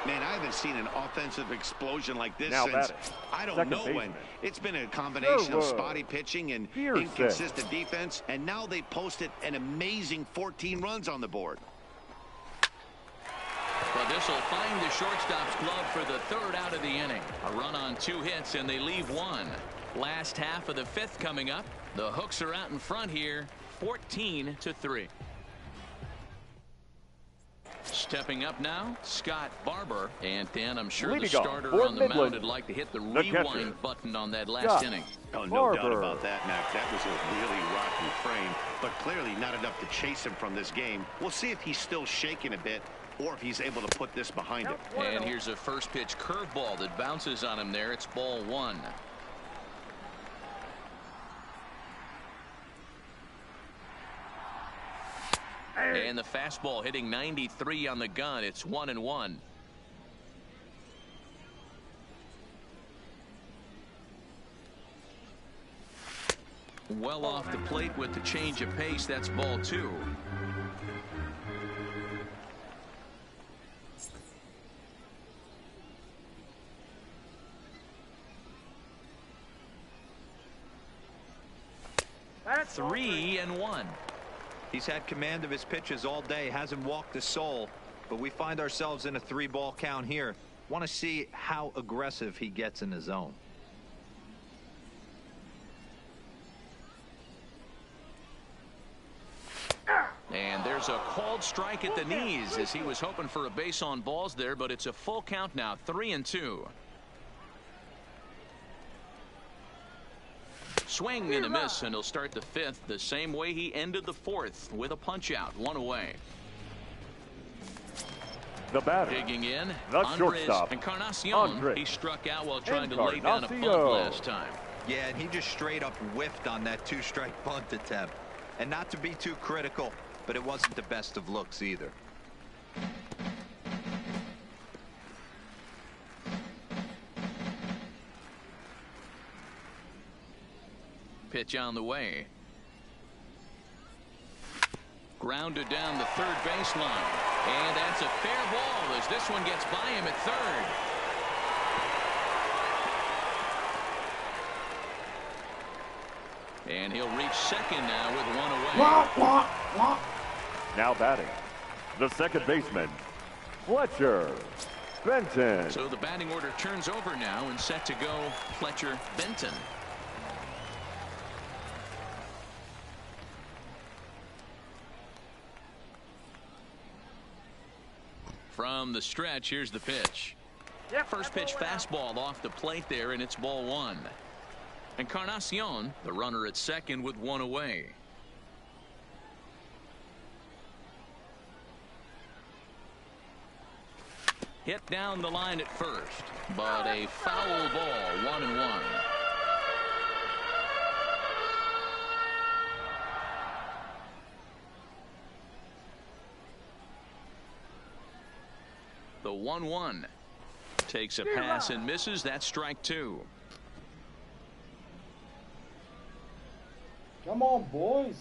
Man, I haven't seen an offensive explosion like this Now since batting. I don't Second know when. baseman. It's been a combination of Sherwood. spotty pitching and Pearson. inconsistent defense, and now they posted an amazing 14 runs on the board. But this will find the shortstop's glove for the third out of the inning. A run on 2 hits, and they leave 1. Last half of the 5th coming up. The Hooks are out in front here, 14-3. Stepping up now, Scott Barber. And Dan, I'm sure the Leading off starter for on the Midland, mound would like to hit the catcher, rewind button on that last Scott inning. Oh, no doubt Barber. about that, Mac. That was a really rocky frame, but clearly not enough to chase him from this game. We'll see if he's still shaking a bit or if he's able to put this behind him. And here's a first pitch curveball that bounces on him there. It's ball 1. And the fastball hitting 93 on the gun. It's 1-1. Well off the plate with the change of pace. That's ball 2. That's 3-1. He's had command of his pitches all day, hasn't walked a soul, but we find ourselves in a 3-ball count here. Want to see how aggressive he gets in the zone. And there's a called strike at the knees as he was hoping for a base on balls there, but it's a full count now, 3-2. Swing and a miss, and he'll start the 5th the same way he ended the 4th with a punch out, 1 away. The batter, Digging in, the Andres shortstop, Encarnacion. Andres He struck out while trying to lay down a bunt Encarnacion. last time. Yeah, and he just straight up whiffed on that 2-strike bunt attempt. And not to be too critical, but it wasn't the best of looks either. Pitch on the way. Grounded down the third baseline. And that's a fair ball as this one gets by him at third. And he'll reach second now with 1 away. now batting. The second baseman, Fletcher Benton. So the batting order turns over now and set to go Fletcher Benton. From the stretch, here's the pitch. First pitch fastball off the plate there, and it's ball 1. Encarnacion, the runner at second with 1 away. Hit down the line at first, but a foul ball, 1-1. The 1-1 takes a pass and misses. That's strike 2. Come on, boys.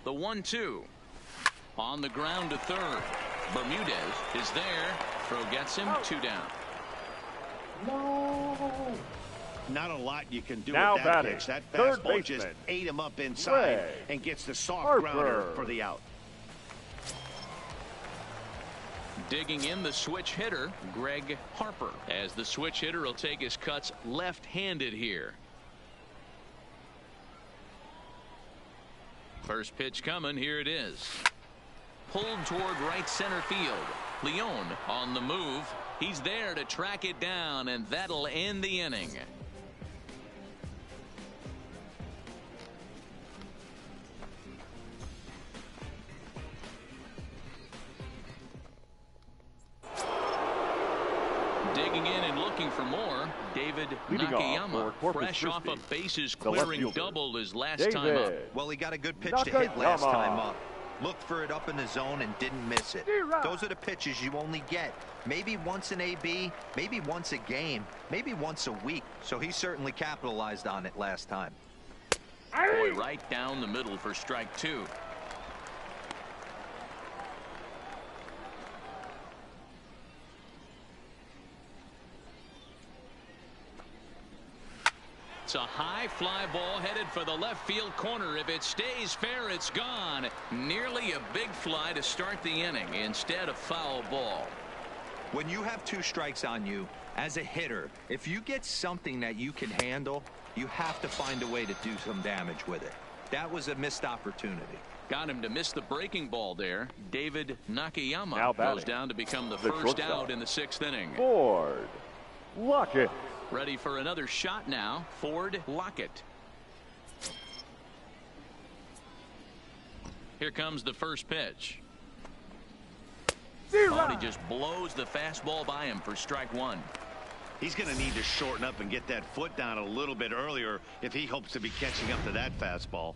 The 1-2 on the ground to third. Bermudez is there. Throw gets him. 2 down. No. Not a lot you can do Now with that batting, pitch. That third fastball just baseman, ate him up inside Ray and gets the soft Harper. grounder for the out. Digging in the switch hitter, Greg Harper. As the switch hitter will take his cuts left-handed here. First pitch coming. Here it is. Pulled toward right center field. Leon on the move. He's there to track it down, and that'll end the inning. Digging in and looking for more, David Leading off Nakayama, for Corpus fresh off a Christi, bases the left clearing fielder, double his last time up. Well, he got a good pitch to hit last time up. Looked for it up in the zone and didn't miss it. Those are the pitches you only get maybe once in AB, maybe once a game, maybe once a week. So he certainly capitalized on it last time. Boy, right down the middle for strike 2. It's a high fly ball headed for the left field corner. If it stays fair, it's gone. Nearly a big fly to start the inning instead of foul ball. When you have 2 strikes on you as a hitter, if you get something that you can handle, you have to find a way to do some damage with it. That was a missed opportunity. Got him to miss the breaking ball there. David Nakayama goes down to become the first out in the 6th inning. Ford Lockett. Ready for another shot now. Ford Lockett. Here comes the first pitch. Oh, he just blows the fastball by him for strike 1. He's going to need to shorten up and get that foot down a little bit earlier if he hopes to be catching up to that fastball.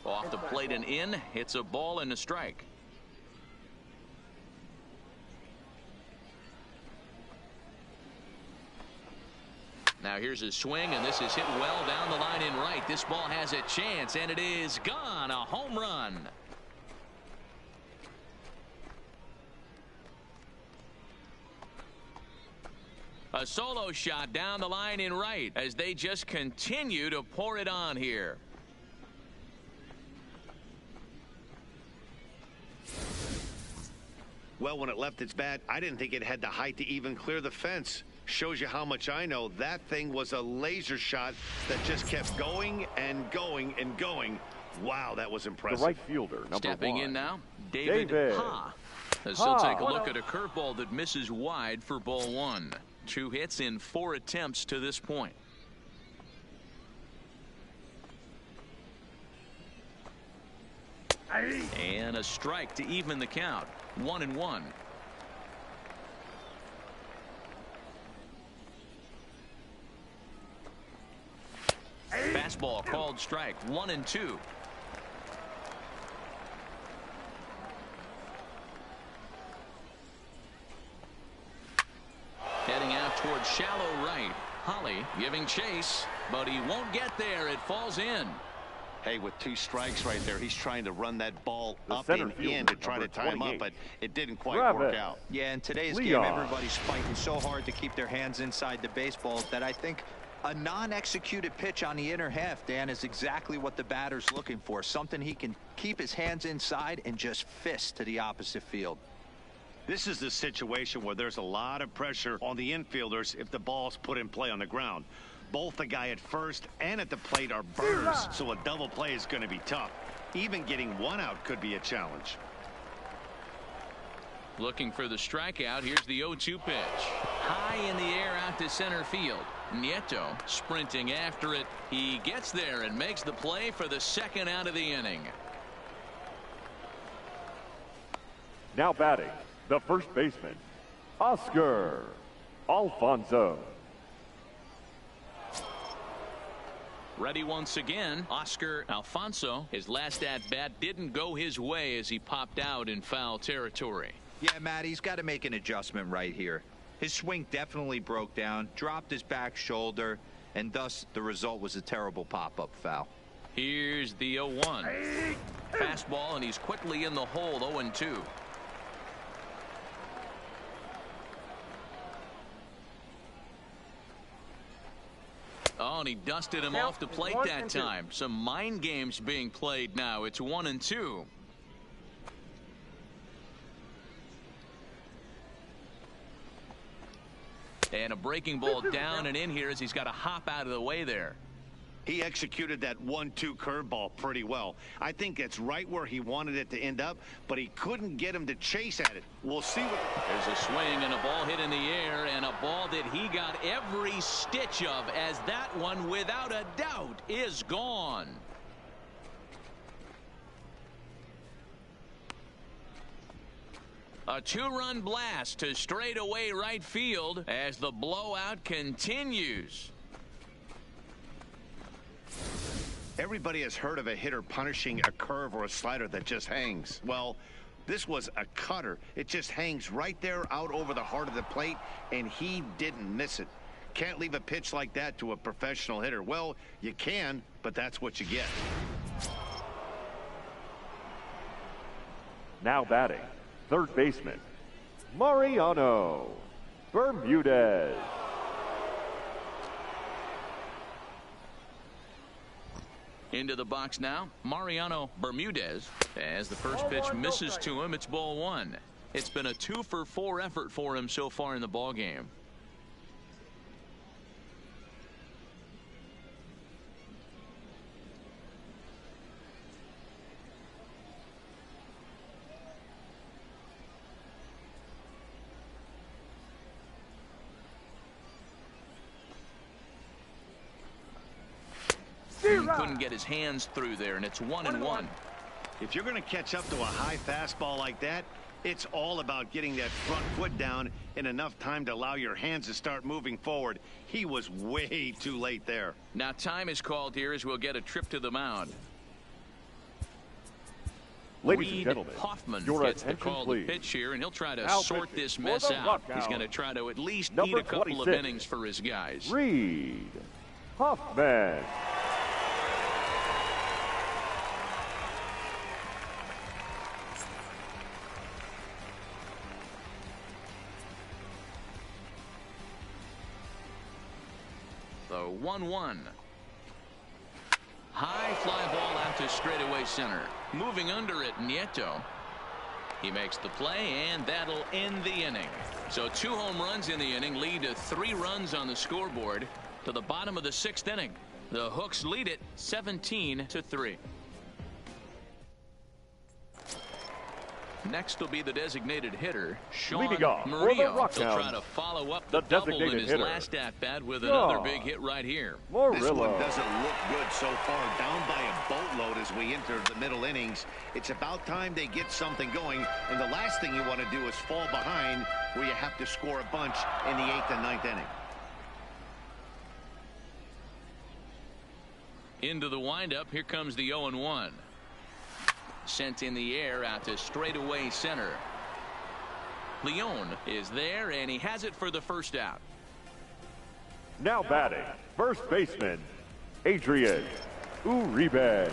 Off the plate and in. It's a ball and a strike. Now here's his swing, and this is hit well down the line in right. This ball has a chance, and it is gone. A home run. A solo shot down the line in right as they just continue to pour it on here. Well, when it left its bat, I didn't think it had the height to even clear the fence. Shows you how much I know. That thing was a laser shot that just kept going and going and going. Wow, that was impressive. The right fielder, number Stepping 1. in now, David Ha. As he'll take a look at a curveball that misses wide for ball 1. 2 hits in 4 attempts to this point. And a strike to even the count. 1-1. Fastball called strike. 1-2. Heading out towards shallow right. Holly giving chase, but he won't get there. It falls in. Hey, with 2 strikes right there, he's trying to run that ball up center and fielder, in to try to tie him up, but it didn't quite work out. Yeah, in today's Leon. game, everybody's fighting so hard to keep their hands inside the baseball that I think a non-executed pitch on the inner half, Dan, is exactly what the batter's looking for. Something he can keep his hands inside and just fist to the opposite field. This is the situation where there's a lot of pressure on the infielders if the ball's put in play on the ground. Both the guy at first and at the plate are burners, so a double play is going to be tough. Even getting 1 out could be a challenge. Looking for the strikeout. Here's the 0-2 pitch. High in the air out to center field. Nieto sprinting after it. He gets there and makes the play for the 2nd out of the inning. Now batting, the first baseman, Oscar Alfonso. Ready once again. Oscar Alfonso. His last at-bat didn't go his way as he popped out in foul territory. Yeah, Matt, he's got to make an adjustment right here. His swing definitely broke down, dropped his back shoulder, and thus the result was a terrible pop-up foul. Here's the 0-1. Fastball, and he's quickly in the hole. 0-2. Oh, and he dusted him off the plate that time. Some mind games being played now. It's 1-2. And a breaking ball down and in here as he's got to hop out of the way there. He executed that 1-2 curveball pretty well. I think it's right where he wanted it to end up, but he couldn't get him to chase at it. We'll see what... There's a swing and a ball hit in the air, and a ball that he got every stitch of, as that one, without a doubt, is gone. A 2-run blast to straightaway right field as the blowout continues. Everybody has heard of a hitter punishing a curve or a slider that just hangs. Well, this was a cutter. It just hangs right there out over the heart of the plate, and he didn't miss it. Can't leave a pitch like that to a professional hitter. Well, you can, but that's what you get. Now batting, third baseman, Mariano Bermudez. Into the box now, Mariano Bermudez. As the first pitch misses to him, it's ball one. It's been a 2-for-4 effort for him so far in the ballgame. He couldn't get his hands through there, and it's 1-1. If you're going to catch up to a high fastball like that, it's all about getting that front foot down in enough time to allow your hands to start moving forward. He was way too late there. Now time is called here as we'll get a trip to the mound. Ladies and gentlemen, Hoffman your gets the attention, call please. to pitch here, and he'll try to Now sort pitching this for mess the out. He's Rockhounds, going to try to at least number eat a couple of 26, innings for his guys. Reed Hoffman. The 1-1. High fly ball out to straightaway center. Moving under it, Nieto. He makes the play, and that'll end the inning. So 2 home runs in the inning lead to 3 runs on the scoreboard to the bottom of the 6th inning. The Hooks lead it 17-3. Next will be the designated hitter, Sean Leading off for the Murillo. Rockhounds, He'll try to follow up the the double in designated his hitter, last at-bat with Sean another big hit right here. This one Murillo. doesn't look good so far, down by a boatload as we enter the middle innings. It's about time they get something going, and the last thing you want to do is fall behind where you have to score a bunch in the 8th and 9th inning. Into the windup, here comes the 0-1. Sent in the air out to straightaway center. Leon is there, and he has it for the first out. Now batting, first baseman, Adrian Uribe.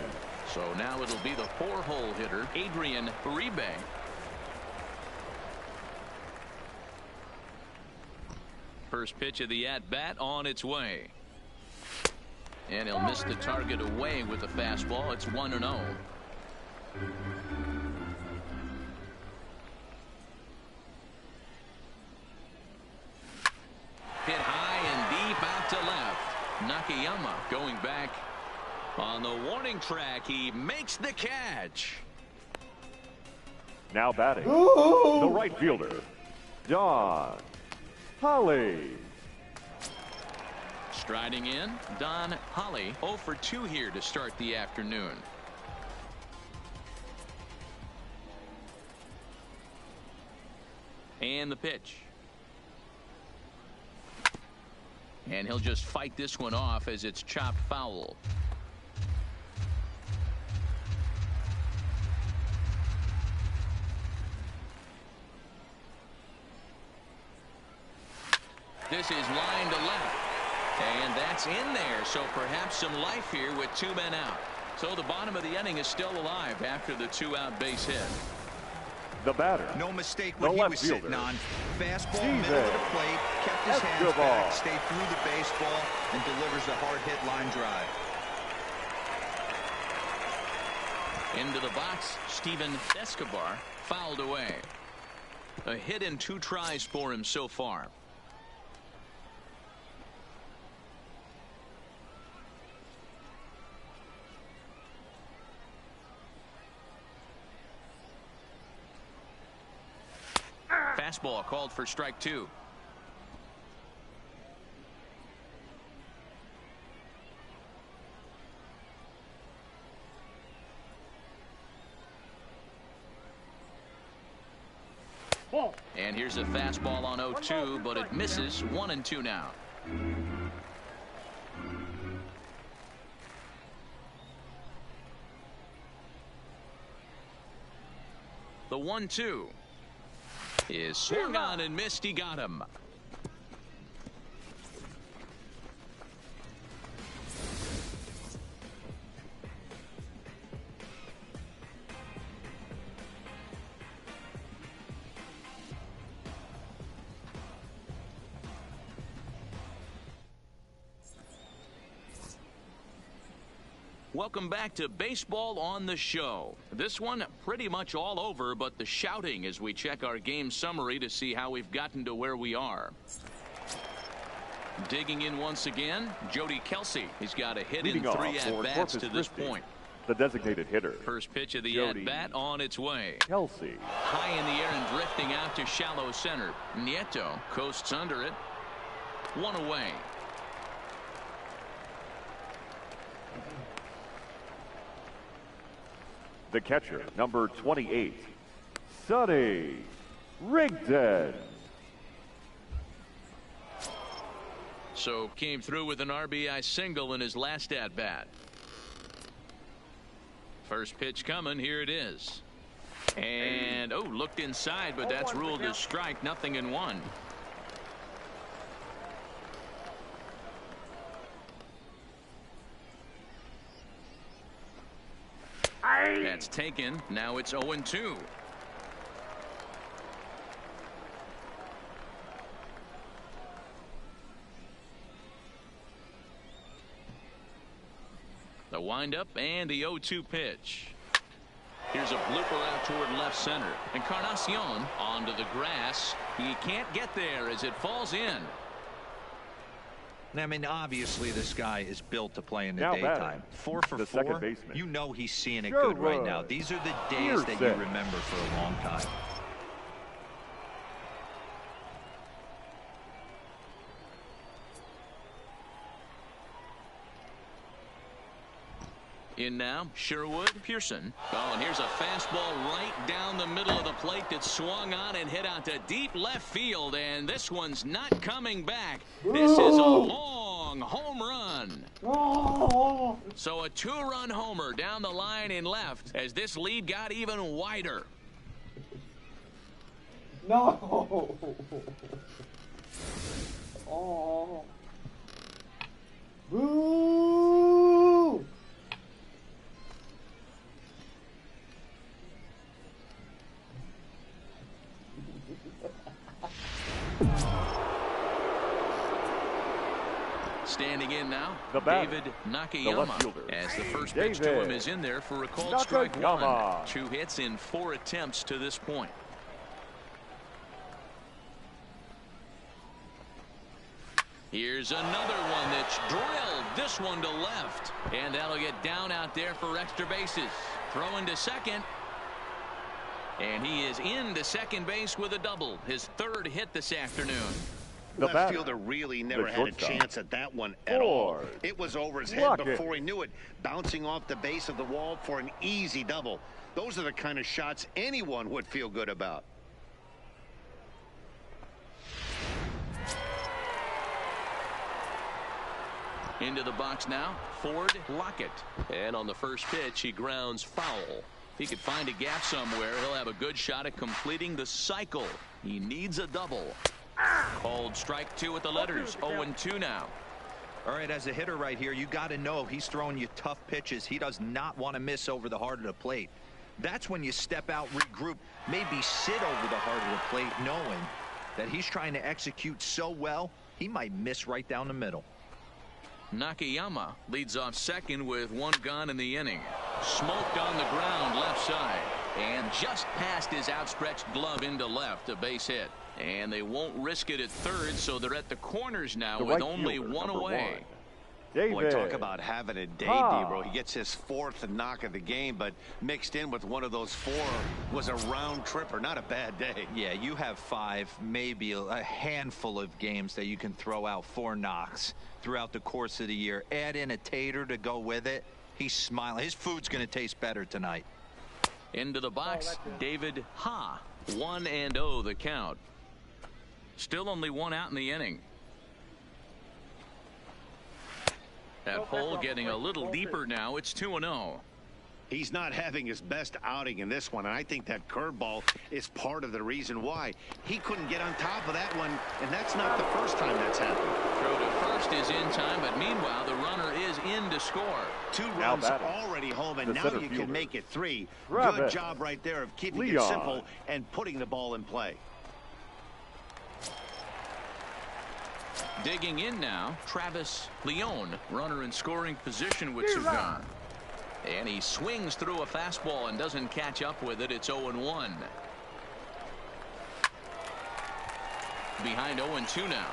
So now it'll be the 4-hole hitter, Adrian Uribe. First pitch of the at-bat on its way. And he'll miss the target away with the fastball. It's 1-0. Hit high and deep out to left. Nakayama going back on the warning track. He makes the catch. Now batting, the right fielder, Don Holly. Striding in, Don Holly, 0 for 2 here to start the afternoon. And the pitch. And he'll just fight this one off as it's chopped foul. This is line to left. And that's in there, so perhaps some life here with 2 men out. So the bottom of the inning is still alive after the 2-out base hit. The batter, No mistake the what he left was fielder, sitting on. Fastball, JBaker middle of the plate, kept his hands Escobar. back, stayed through the baseball, and delivers a hard hit line drive. Into the box, Steven Escobar fouled away. A hit in 2 tries for him so far. Fastball called for strike 2. And here's a fastball on 0-2, but it misses. 1-2 now. The 1-2 is swung on and missed. He got him. Welcome back to Baseball on the Show. This one pretty much all over, but the shouting as we check our game summary to see how we've gotten to where we are. Digging in once again, Jody Kelsey. He's got a hit in 3 at-bats to this point. The designated hitter. First pitch of the at-bat on its way. Kelsey. High in the air and drifting out to shallow center. Nieto coasts under it. 1 away. The catcher, number 28, Sonny Rigdon. So came through with an RBI single in his last at-bat. First pitch coming. Here it is. And, looked inside, but that's ruled as strike. 0-1. That's taken. Now it's 0-2. The windup and the 0-2 pitch. Here's a blooper out toward left center. Encarnacion onto the grass. He can't get there as it falls in. I mean, obviously this guy is built to play in the Now daytime. 4 for 4. You know he's seeing it good right now. These are the days that you remember for a long time. In now, Sherwood, Pearson. Oh, and here's a fastball right down the middle of the plate that swung on and hit out to deep left field, and this one's not coming back. This is a long home run. So a 2-run homer down the line in left as this lead got even wider. No. Oh. Boo. Standing in now, the David Nakayama, as the first pitch to him is in there for a called strike 1. 2 hits in 4 attempts to this point. Here's another one that's drilled. This one to left. And that'll get down out there for extra bases. Throwing to second. And he is into second base with a double. His 3rd hit this afternoon. The left fielder really never had a chance at that one at all. It was over his head before he knew it, bouncing off the base of the wall for an easy double. Those are the kind of shots anyone would feel good about. Into the box now, Ford Lockett. And on the first pitch, he grounds foul. If he could find a gap somewhere, he'll have a good shot at completing the cycle. He needs a double. Called strike 2 with the letters. 0-2 now. All right, as a hitter right here, you got to know if he's throwing you tough pitches, he does not want to miss over the heart of the plate. That's when you step out, regroup, maybe sit over the heart of the plate, knowing that he's trying to execute so well, he might miss right down the middle. Nakayama leads off second with 1 gone in the inning. Smoked on the ground left side. And just past his outstretched glove into left, a base hit. And they won't risk it at third, so they're at the corners now with only 1 away. Boy, talk about having a day, D-Bro. He gets his 4th knock of the game, but mixed in with one of those 4 was a round tripper. Not a bad day. Yeah, you have 5, maybe a handful of games that you can throw out 4 knocks throughout the course of the year. Add in a tater to go with it. He's smiling. His food's going to taste better tonight. Into the box, David Ha. 1-0 the count. Still only 1 out in the inning. That hole getting a little deeper now. It's 2-0. He's not having his best outing in this one, and I think that curveball is part of the reason why. He couldn't get on top of that one, and that's not the first time that's happened. Throw to first is in time, but meanwhile, the runner is in to score. 2 runs already home, and now you can make it 3. Good job right there of keeping it simple and putting the ball in play. Digging in now, Travis Leone, runner in scoring position with Sugan. And he swings through a fastball and doesn't catch up with it. It's 0-1. Behind 0-2 now.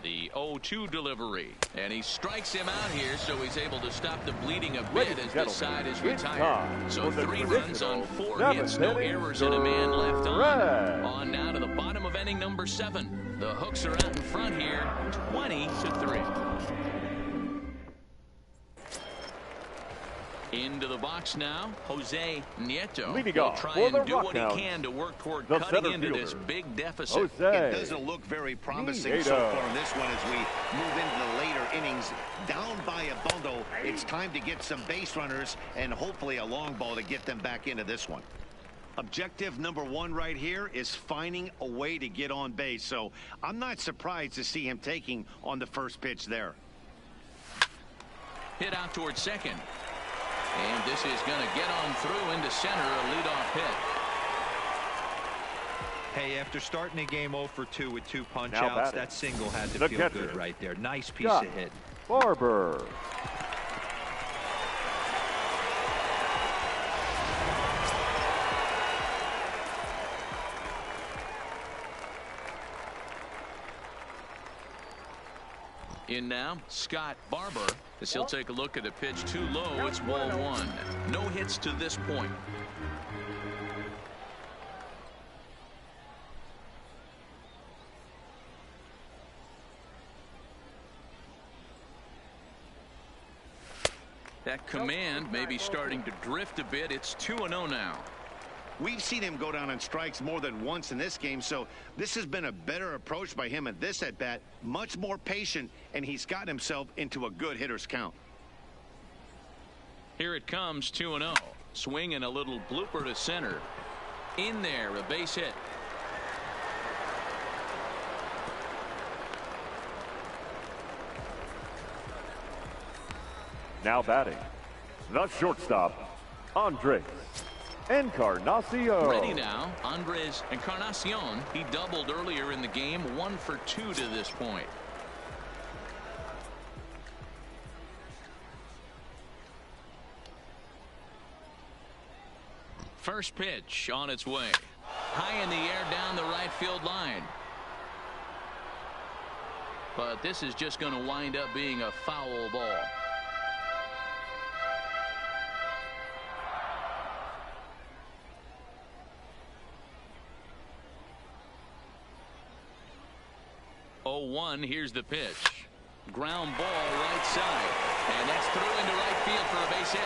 The 0-2 delivery. And he strikes him out here, so he's able to stop the bleeding a bit as this side is retired. So 3 runs on 4 hits, no errors, and a man left on. On now to the bottom of inning number 7. The Hooks are out in front here, 20-3. Into the box now, Jose Nieto will try and do what he can to work toward cutting into this big deficit. It doesn't look very promising so far in this one as we move into the later innings. Down by a bundle, it's time to get some base runners and hopefully a long ball to get them back into this one. Objective number 1 right here is finding a way to get on base, so I'm not surprised to see him taking on the first pitch there. Hit out towards second. And this is going to get on through into center, a leadoff hit. Hey, after starting the game 0 for 2 with 2 punch-outs, that single had to feel good right there. Nice piece of hit. Barber. In now, Scott Barber, as he'll take a look at the pitch too low. It's ball 1. No hits to this point. That command may be starting to drift a bit. It's 2-0 now. We've seen him go down on strikes more than once in this game, so this has been a better approach by him at this at-bat. Much more patient, and he's gotten himself into a good hitter's count. Here it comes, 2-0. Swing and a little blooper to center. In there, a base hit. Now batting, the shortstop, Andres Encarnacion. Ready now, Andres Encarnacion. He doubled earlier in the game, 1 for 2 to this point. First pitch on its way. High in the air down the right field line. But this is just going to wind up being a foul ball. Here's the pitch. Ground ball right side. And that's through into right field for a base hit.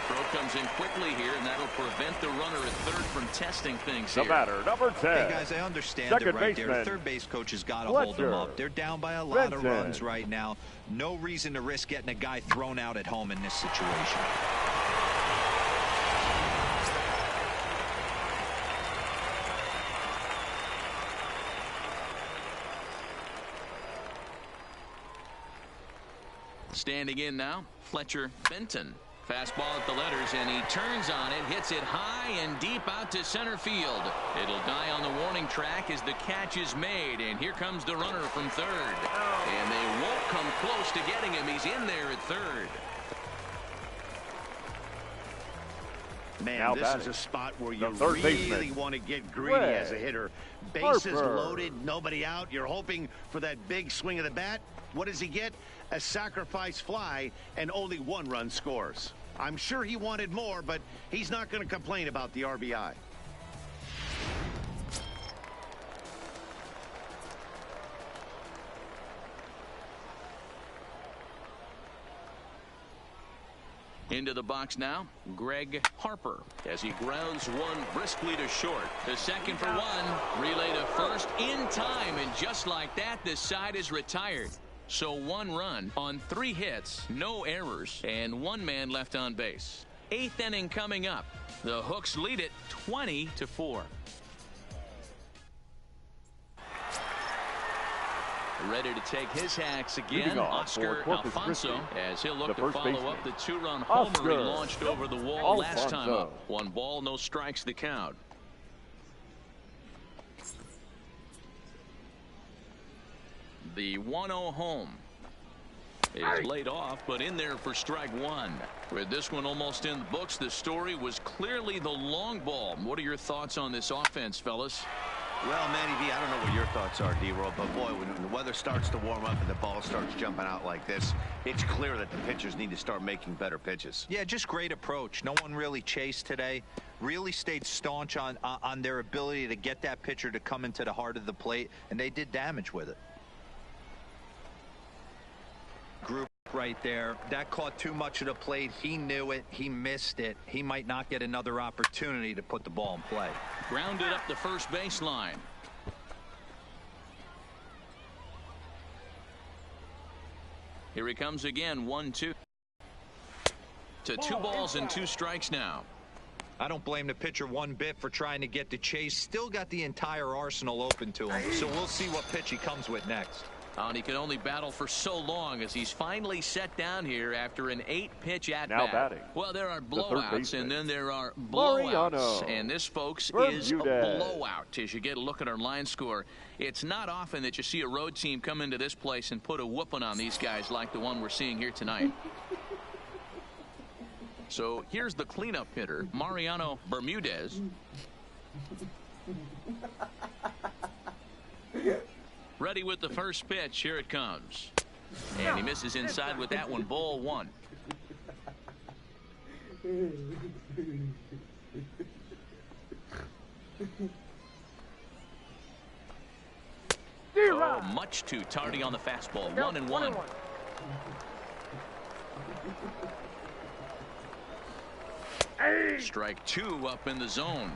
Throw comes in quickly here, and that'll prevent the runner at third from testing things here. The batter, number 10. Hey, guys, I understand it right there. The third base coach has got to hold them up. They're down by a lot of runs right now. No reason to risk getting a guy thrown out at home in this situation. Standing in now, Fletcher Benton. Fastball at the letters, and he turns on it, hits it high and deep out to center field. It'll die on the warning track as the catch is made, and here comes the runner from third. And they won't come close to getting him. He's in there at third. Man, this is a spot where you really want to get greedy as a hitter. Bases loaded, nobody out. You're hoping for that big swing of the bat. What does he get? A sacrifice fly, and only 1 run scores. I'm sure he wanted more, but he's not going to complain about the RBI. Into the box now, Greg Harper, as he grounds one briskly to short. The second for 1, relay to first in time, and just like that, this side is retired. So 1 run on 3 hits, no errors, and 1 man left on base. 8th inning coming up. The Hooks lead it 20-4. Ready to take his hacks again, Oscar Alfonso, as he'll look to follow up the 2-run homer he launched over the wall last time up. 1 ball, no strikes the count. The 1-0 home is laid off, but in there for strike 1. With this one almost in the books, the story was clearly the long ball. What are your thoughts on this offense, fellas? Well, Manny V, I don't know what your thoughts are, D-Roll, but boy, when the weather starts to warm up and the ball starts jumping out like this, it's clear that the pitchers need to start making better pitches. Yeah, just great approach. No one really chased today. Really stayed staunch on their ability to get that pitcher to come into the heart of the plate, and they did damage with it. Group right there. That caught too much of the plate. He knew it. He missed it. He might not get another opportunity to put the ball in play. Grounded up the first baseline. Here he comes again, 1-2. To 2 balls and 2 strikes now. I don't blame the pitcher one bit for trying to get the chase. Still got the entire arsenal open to him. So we'll see what pitch he comes with next. And he can only battle for so long as he's finally set down here after an 8-pitch at-bat. Well, there are blowouts, and then there are blowouts. And this, folks, is a blowout. As you get a look at our line score, it's not often that you see a road team come into this place and put a whooping on these guys like the one we're seeing here tonight. So here's the cleanup hitter, Mariano Bermudez. Ready with the first pitch. Here it comes. And he misses inside with that one. Ball 1. Oh, much too tardy on the fastball. 1-1. Strike 2 up in the zone.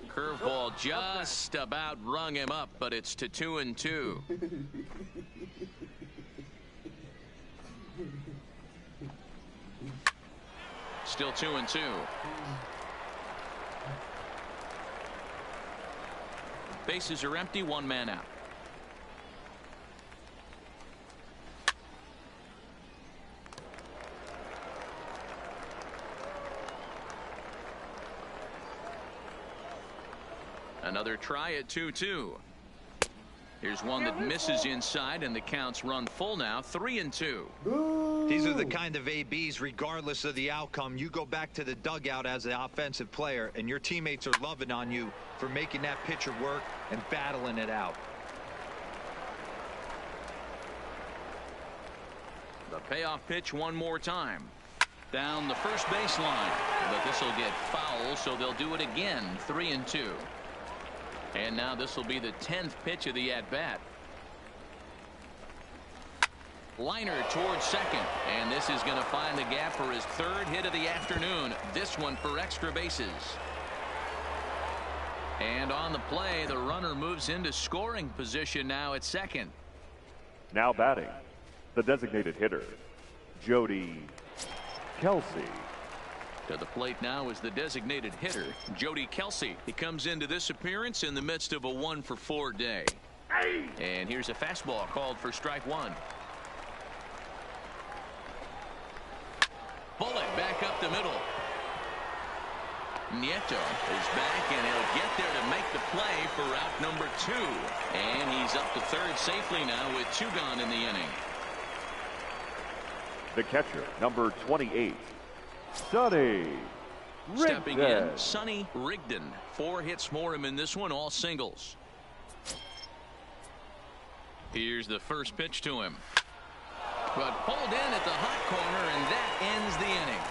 Curveball just about rung him up, but it's to 2-2. Still 2-2. Bases are empty, 1 man out. Another try at 2-2. Here's one that misses inside, and the counts run full now, 3-2. These are the kind of ABs, regardless of the outcome. You go back to the dugout as an offensive player, and your teammates are loving on you for making that pitcher work and battling it out. The payoff pitch one more time. Down the first baseline, but this will get foul, so they'll do it again, 3-2. And now this will be the 10th pitch of the at-bat. Liner towards second, and this is going to find the gap for his 3rd hit of the afternoon. This one for extra bases. And on the play, the runner moves into scoring position now at second. Now batting, the designated hitter, Jody Kelsey. To the plate now is the designated hitter, Jody Kelsey. He comes into this appearance in the midst of a 1-for-4 day. And here's a fastball called for strike 1. Bullet back up the middle. Nieto is back, and he'll get there to make the play for out number 2. And he's up to third safely now with 2 gone in the inning. The catcher, number 28, Sonny Rigdon. Stepping in, Sonny Rigdon. 4 hits for him in this one, all singles. Here's the first pitch to him. But pulled in at the hot corner, and that ends the inning.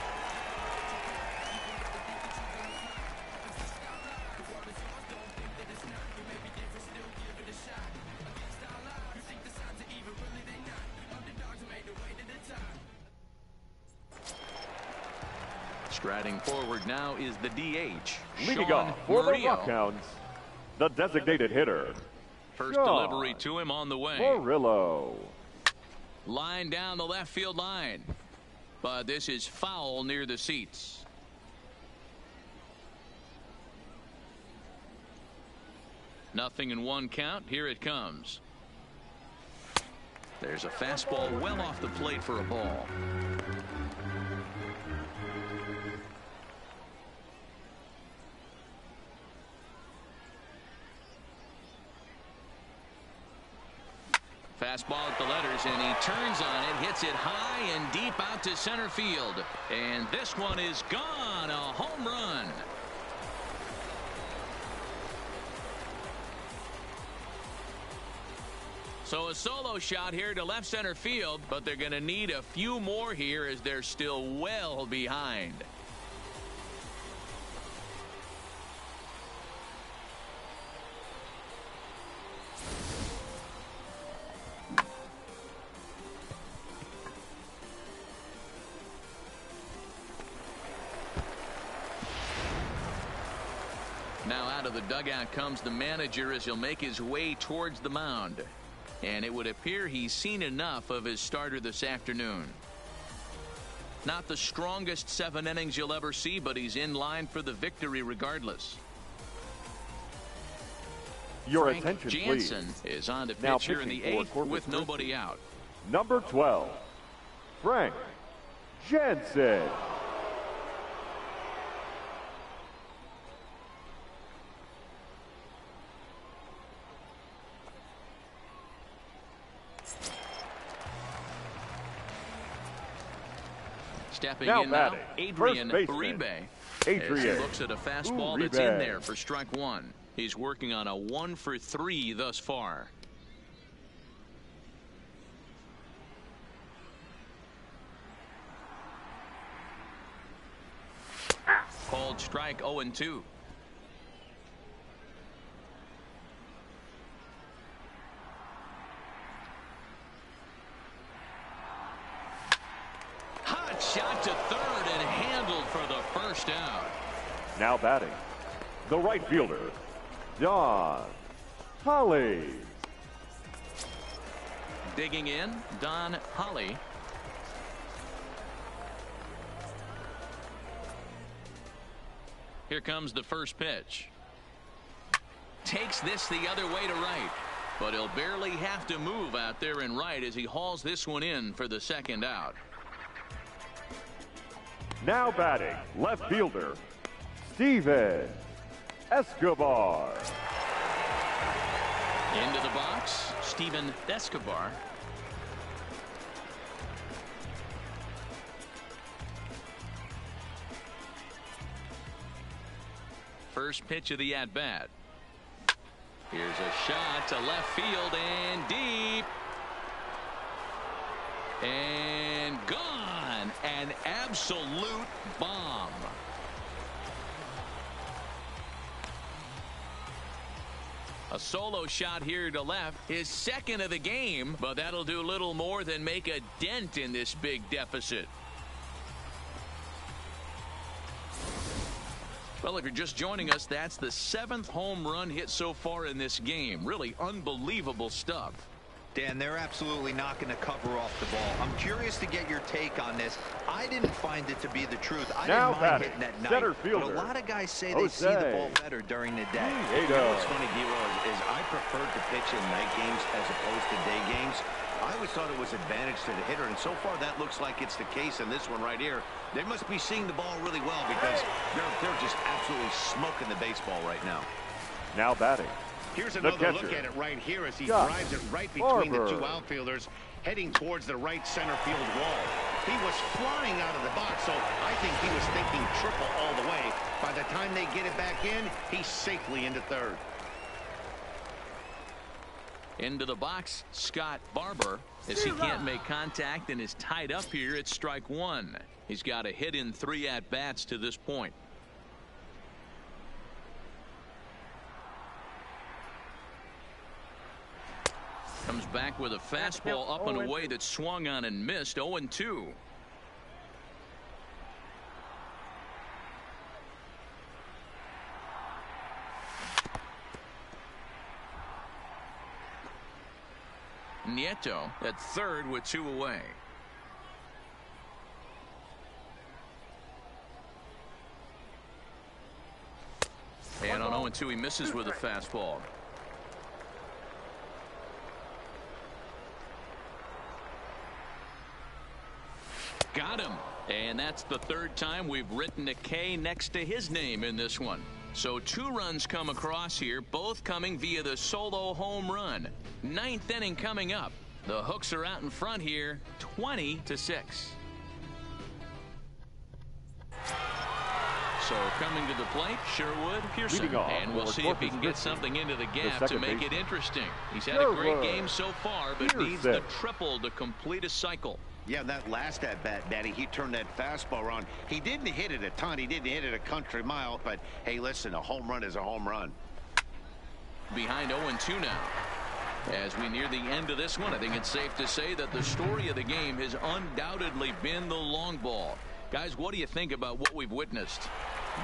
Striding forward now is the DH. Leading off for the Rockhounds, the designated hitter. First delivery to him on the way. Murillo. Line down the left field line. But this is foul near the seats. Nothing in one count. Here it comes. There's a fastball well off the plate for a ball. Fastball at the letters, and he turns on it, hits it high and deep out to center field. And this one is gone, a home run. So a solo shot here to left center field, but they're going to need a few more here as they're still well behind. Now out of the dugout comes the manager as he'll make his way towards the mound. And it would appear he's seen enough of his starter this afternoon. Not the strongest 7 innings you'll ever see, but he's in line for the victory regardless. Your Frank attention, Jansen please. is on to pitch Now here in the pitching for 8th Corpus with nobody Christi. out. Number 12, Frank Jansen. Stepping Now in now, batting, Adrian first baseman, Uribe. Adrian As he looks at a fastball that's Uribe. in there for strike 1. He's working on a 1 for 3 thus far. Called strike 0-2. Hot shot to third and handled for the first out. Now batting, the right fielder, Don Holly. Digging in, Don Holly. Here comes the first pitch. Takes this the other way to right, but he'll barely have to move out there in right as he hauls this one in for the second out. Now batting, left fielder, Steven Escobar. Into the box, Steven Escobar. First pitch of the at-bat. Here's a shot to left field and deep. And gone. An absolute bomb. A solo shot here to left, his second of the game, but that'll do little more than make a dent in this big deficit. Well, if you're just joining us, that's the 7th home run hit so far in this game. Really unbelievable stuff. Dan, they're absolutely not going to cover off the ball. I'm curious to get your take on this. I didn't find it to be the truth. I Now didn't mind batting, hitting at night, center but fielder, a lot of guys say Jose. they see the ball better during the day. You know what's funny, D-Roll, is I preferred to pitch in night games as opposed to day games. I always thought it was advantage to the hitter, and so far that looks like it's the case in this one right here. They must be seeing the ball really well because they're just absolutely smoking the baseball right now. Now batting, Here's the another catcher, look at it right here as he Josh drives it right between the Barber. two outfielders, heading towards the right center field wall. He was flying out of the box, so I think he was thinking triple all the way. By the time they get it back in, he's safely into third. Into the box, Scott Barber, as he can't make contact and is tied up here at strike 1. He's got a hit in 3 at-bats to this point. Comes back with a fastball up and away that swung on and missed. 0-2. Nieto at third with 2 away. And on 0-2, he misses with a fastball. Got him. And that's the 3rd time we've written a K next to his name in this one. So 2 runs come across here, both coming via the solo home run. 9th inning coming up. The Hooks are out in front here, 20-6. So coming to the plate, Sherwood Pearson. And we'll see if he can get something into the gap to make it interesting. He's had a great game so far, but needs the triple to complete a cycle. Yeah, that last at-bat, Daddy, he turned that fastball around. He didn't hit it a ton. He didn't hit it a country mile. But, hey, listen, a home run is a home run. Behind 0-2 now. As we near the end of this one, I think it's safe to say that the story of the game has undoubtedly been the long ball. Guys, what do you think about what we've witnessed?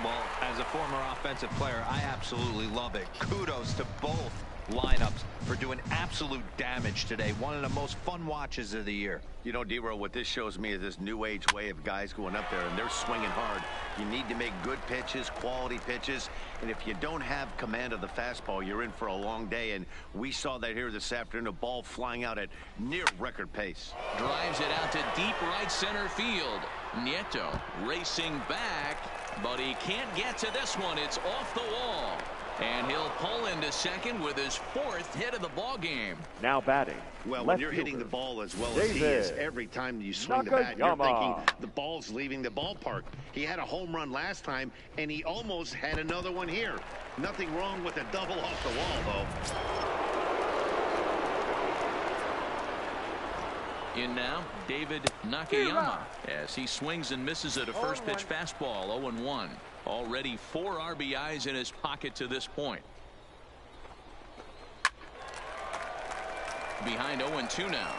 Well, as a former offensive player, I absolutely love it. Kudos to both lineups for doing absolute damage today. One of the most fun watches of the year. You know, D-Roll, what this shows me is this new age way of guys going up there, and they're swinging hard. You need to make good pitches, quality pitches, and if you don't have command of the fastball, you're in for a long day, and we saw that here this afternoon, a ball flying out at near record pace. Drives it out to deep right center field. Nieto racing back, but he can't get to this one. It's off the wall. And he'll pull into second with his 4th hit of the ball game. Now batting. Well, when you're hitting the ball as well as he is, every time you swing the bat, you're thinking the ball's leaving the ballpark. He had a home run last time, and he almost had another one here. Nothing wrong with a double off the wall, though. In now, David Nakayama, as he swings and misses at a first pitch fastball, 0-1. Already 4 RBIs in his pocket to this point. Behind 0-2 now.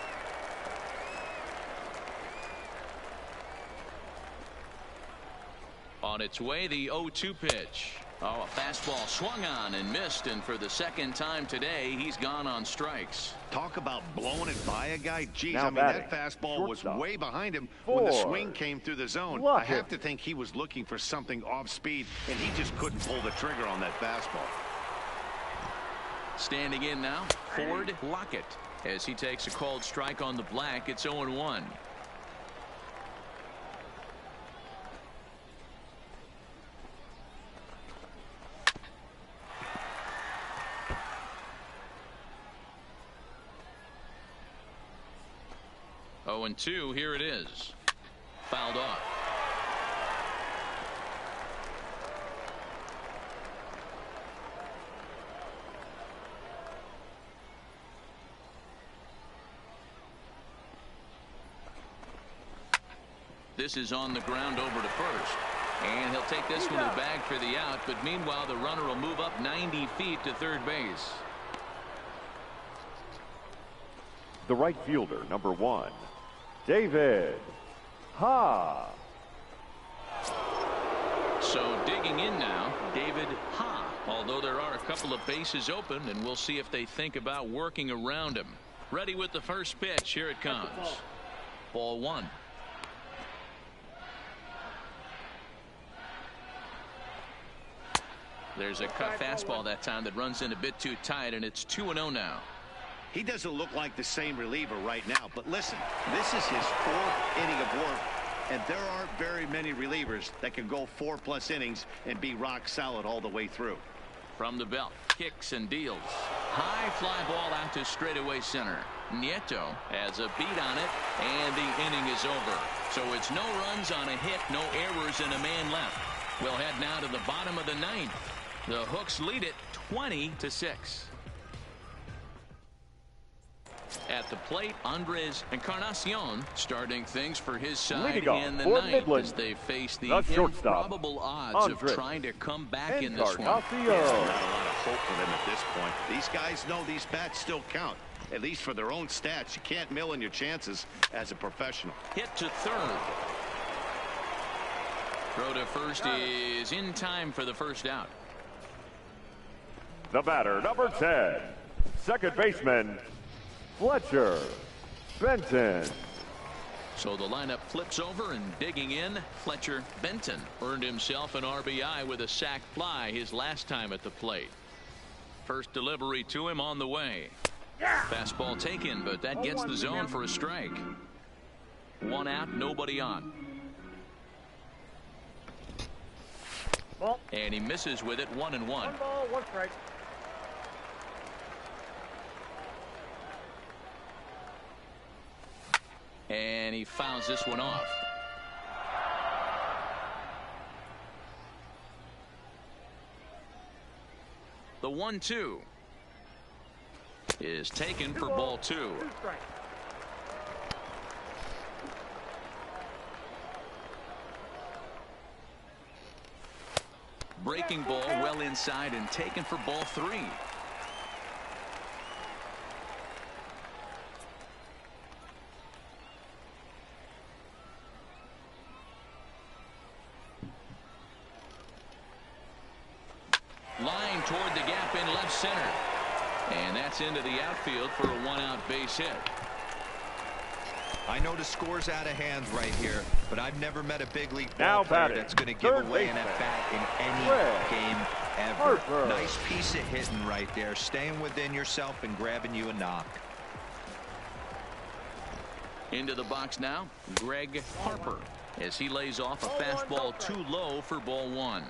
On its way, the 0-2 pitch. Oh, a fastball swung on and missed, and for the 2nd time today, he's gone on strikes. Talk about blowing it by a guy. Geez, I mean, that fastball was way behind him when the swing came through the zone. I have to think he was looking for something off speed, and he just couldn't pull the trigger on that fastball. Standing in now, Ford Lockett. As he takes a called strike on the black, it's 0-1. Oh, and 2, here it is. Fouled off. This is on the ground over to first. And he'll take this one to the bag for the out, but meanwhile the runner will move up 90 feet to third base. The right fielder, number 1, David Ha. So digging in now, David Ha. Although there are a couple of bases open, and we'll see if they think about working around him. Ready with the first pitch. Here it comes. Ball 1. There's a cut fastball that time that runs in a bit too tight, and it's 2-0 now. He doesn't look like the same reliever right now, but listen, this is his 4th inning of work, and there aren't very many relievers that can go 4+ innings and be rock solid all the way through. From the belt, kicks and deals. High fly ball out to straightaway center. Nieto has a beat on it, and the inning is over. So it's no runs on a hit, no errors, and a man left. We'll head now to the bottom of the 9th. The Hooks lead it 20-6. At the plate, Andres Encarnacion starting things for his side in the 9th Midland, as they face the improbable odds of trying to come back in this one. Yeah, not a lot of hope for them at this point. These guys know these bats still count, at least for their own stats. You can't mill in your chances as a professional. Hit to third. Throw to first is in time for the first out. The batter, number 10, second baseman, Fletcher Benton. So the lineup flips over, and digging in, Fletcher Benton earned himself an RBI with a sac fly his last time at the plate. First delivery to him on the way. Fastball taken, but that gets the zone for a strike. One out, nobody on. Ball. And he misses with it, 1-1. 1 ball, 1 strike. And he fouls this one off. The 1-2 is taken for ball 2. 2 strikes. Breaking ball well inside and taken for ball 3. Line toward the gap in left center. And that's into the outfield for a 1-out base hit. I know the score's out of hand right here, but I've never met a big league Now ball player batting, that's going to give third away an baseman, at-bat in any Greg game ever. Harper. Nice piece of hitting right there, staying within yourself and grabbing you a knock. Into the box now, Greg Harper, as he lays off a fastball too low for ball 1.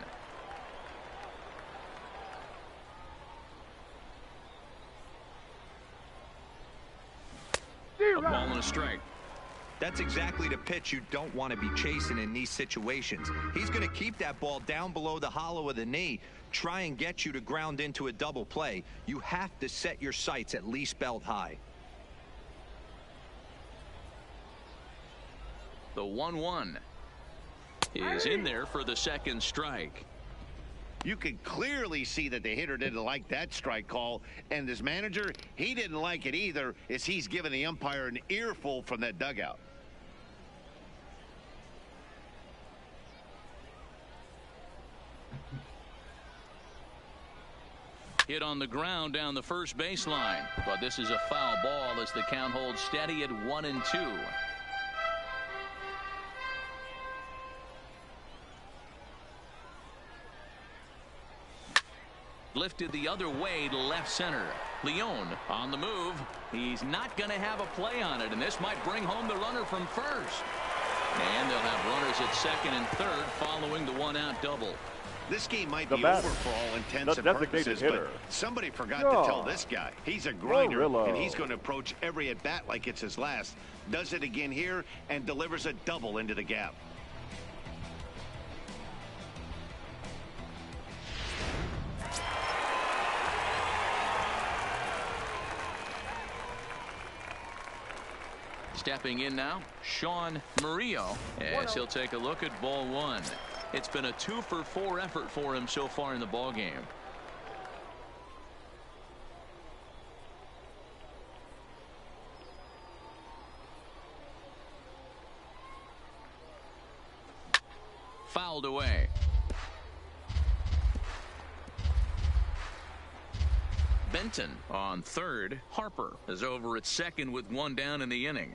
A ball and a strike. That's exactly the pitch you don't want to be chasing in these situations. He's going to keep that ball down below the hollow of the knee, try and get you to ground into a double play. You have to set your sights at least belt high. The 1-1 is in there for the second strike. You can clearly see that the hitter didn't like that strike call, and his manager, he didn't like it either, as he's giving the umpire an earful from that dugout. Hit on the ground down the first baseline, but this is a foul ball as the count holds steady at 1-2. Lifted the other way to left center. Leone on the move. He's not going to have a play on it, and this might bring home the runner from first. And they'll have runners at second and third following the 1-out double. This game might The be batter, over for all intents the and purposes, designated hitter, but somebody forgot to tell this guy. He's a grinder, Murillo. and he's going to approach every at-bat like it's his last. Does it again here and delivers a double into the gap. Stepping in now, Sean Murillo, as he'll take a look at ball 1. It's been a 2-for-4 effort for him so far in the ball game. Fouled away. Benton on third. Harper is over at second with 1 down in the inning.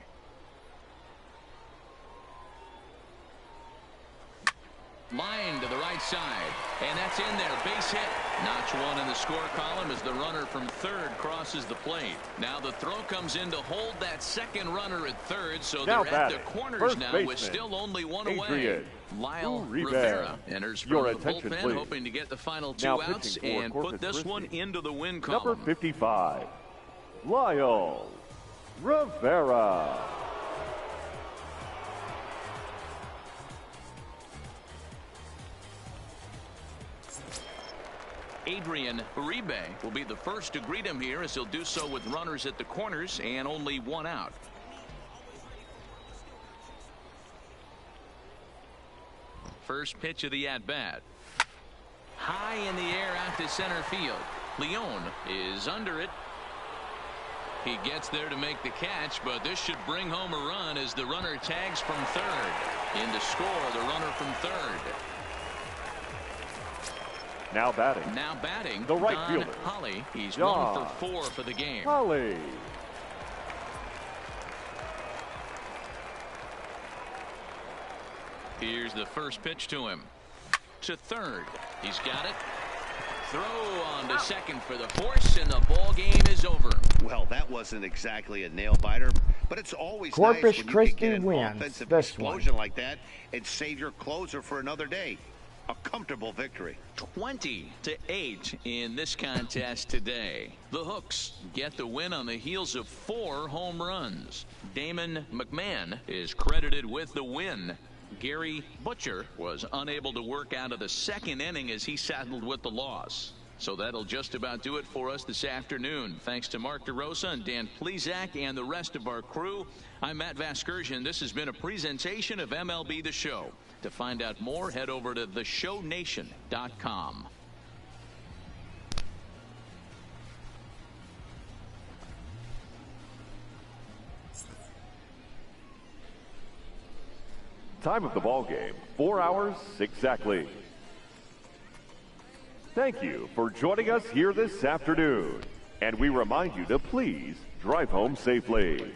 Line to the right side, and that's in there. Base hit. Notch 1 in the score column as the runner from third crosses the plate. Now the throw comes in to hold that second runner at third, so Now they're at the batting, corners first now baseman, with still only 1 away. Adrian Lyle Rivera Rivera enters from Your the attention, bullpen, please. hoping to get the final 2 Now outs pitching for and Corpus put this Christi, one into the win number column. 55, Lyle Rivera. Adrian Uribe will be the first to greet him here, as he'll do so with runners at the corners and only 1 out. First pitch of the at-bat. High in the air out to center field. Leone is under it. He gets there to make the catch, but this should bring home a run as the runner tags from third. In to score, the runner from third. Now batting, The right the right Don fielder, Holly. He's John 1 for 4 for the game. Holly. Here's the first pitch to him. To third. He's got it. Throw on to second for the force, and the ball game is over. Well, that wasn't exactly a nail biter, but it's always Corpus nice when you Christi can get an wins offensive this explosion like that and save your closer for another day. A comfortable victory. 20-8 in this contest today. The Hooks get the win on the heels of 4 home runs. Damon McMahon is credited with the win. Gary Butcher was unable to work out of the second inning as he saddled with the loss. So that'll just about do it for us this afternoon. Thanks to Mark DeRosa and Dan Plezak and the rest of our crew. I'm Matt Vasgersian. This has been a presentation of MLB The Show. To find out more, head over to theshownation.com. Time of the ball game, 4 hours exactly. Thank you for joining us here this afternoon. And we remind you to please drive home safely.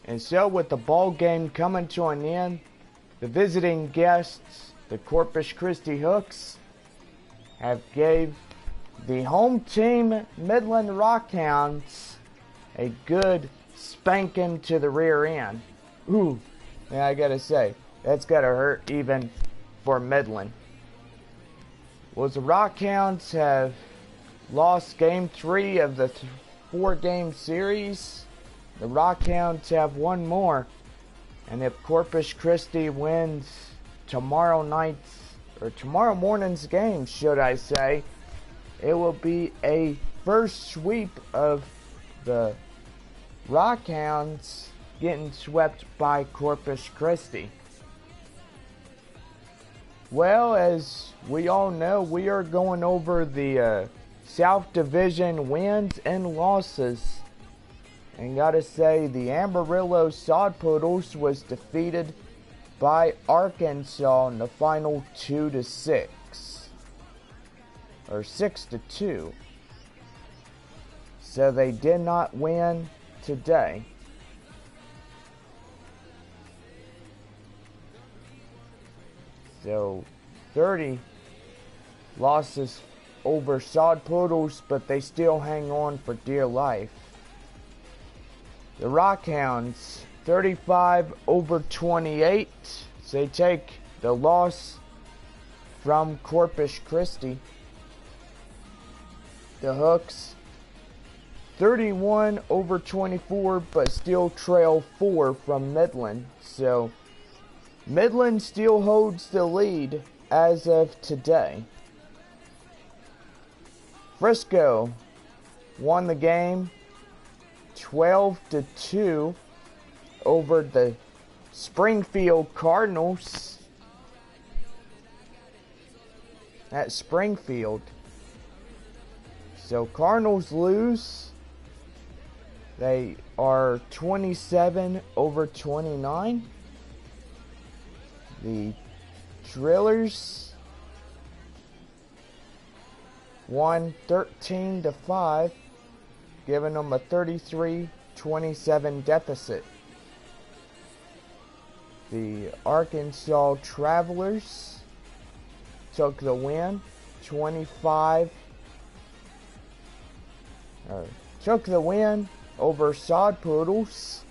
And so with the ball game coming to an end, the visiting guests, the Corpus Christi Hooks, have gave the home team, Midland Rockhounds, a good spanking to the rear end. Ooh, yeah, I gotta say, that's gotta hurt even for Midland. Well, the Rockhounds have lost game 3 of the 4-game series. The Rockhounds have one more, and if Corpus Christi wins tomorrow morning's game, should I say, it will be a first sweep of the Rockhounds getting swept by Corpus Christi. Well, as we all know, we are going over the South Division wins and losses. And gotta say, the Amarillo Sod Poodles was defeated by Arkansas in the final 2-6. Or 6-2. So they did not win today. So 30 losses over Sod Poodles, but they still hang on for dear life. The Rockhounds 35-28. So they take the loss from Corpus Christi. The Hooks 31-24, but still trail 4 from Midland. So Midland still holds the lead as of today. Frisco won the game 12-2 over the Springfield Cardinals at Springfield. So Cardinals lose. They are 27-29. The Drillers won 13-5, giving them a 33-27 deficit. The Arkansas Travelers took the win, took the win over Sod Poodles.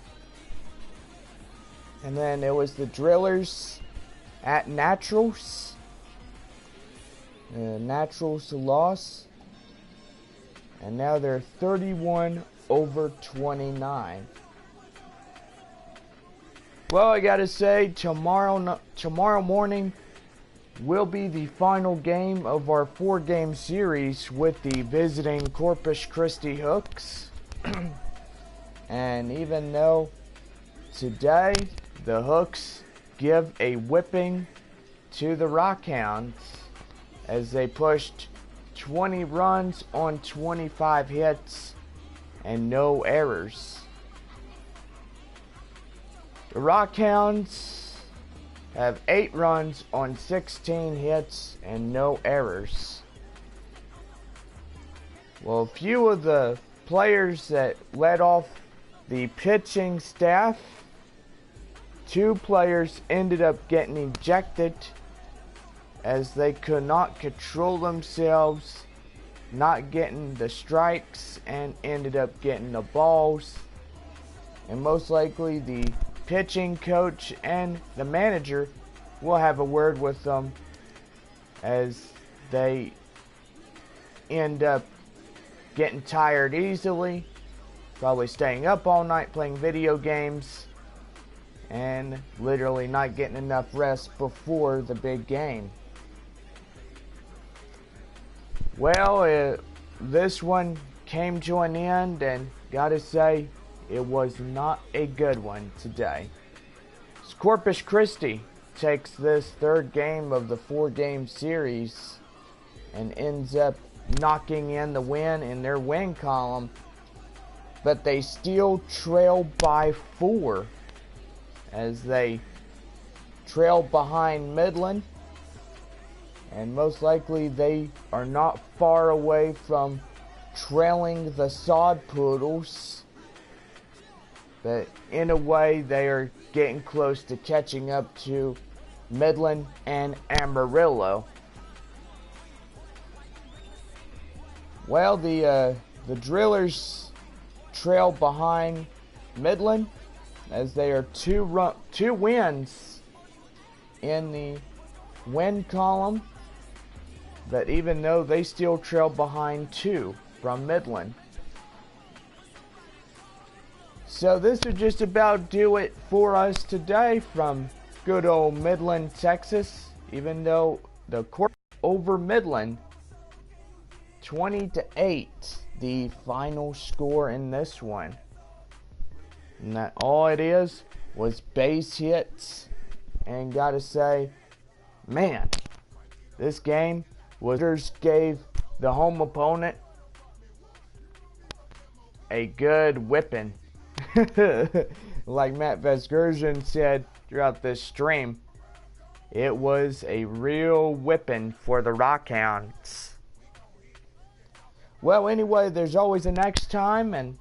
And then it was the Drillers at Naturals. Naturals loss. And now they're 31-29. Well, I gotta say, tomorrow morning will be the final game of our 4-game series with the visiting Corpus Christi Hooks. And even though today the Hooks give a whipping to the Rockhounds as they pushed 20 runs on 25 hits and no errors. The Rockhounds have 8 runs on 16 hits and no errors. Well, a few of the players that led off the pitching staff 2 players ended up getting ejected as they could not control themselves, not getting the strikes, and ended up getting the balls. And most likely the pitching coach and the manager will have a word with them as they end up getting tired easily, probably staying up all night playing video games, and literally not getting enough rest before the big game. Well, this one came to an end, and gotta say, it was not a good one today. Corpus Christi takes this 3rd game of the 4-game series and ends up knocking in the win in their win column, but they still trail by 4 as they trail behind Midland, and most likely they are not far away from trailing the Sod Poodles, but in a way they are getting close to catching up to Midland and Amarillo. Well, the Drillers trail behind Midland as they are 2 wins in the win column, but even though they still trail behind 2 from Midland. So this would just about do it for us today from good old Midland, Texas, even though the Corpus over Midland 20-8, the final score in this one. And that all it is was base hits. And gotta say, man, this game gave the home opponent a good whipping. Like Matt Vesgersian said throughout this stream, it was a real whipping for the Rockhounds. Well, anyway, there's always a next time, and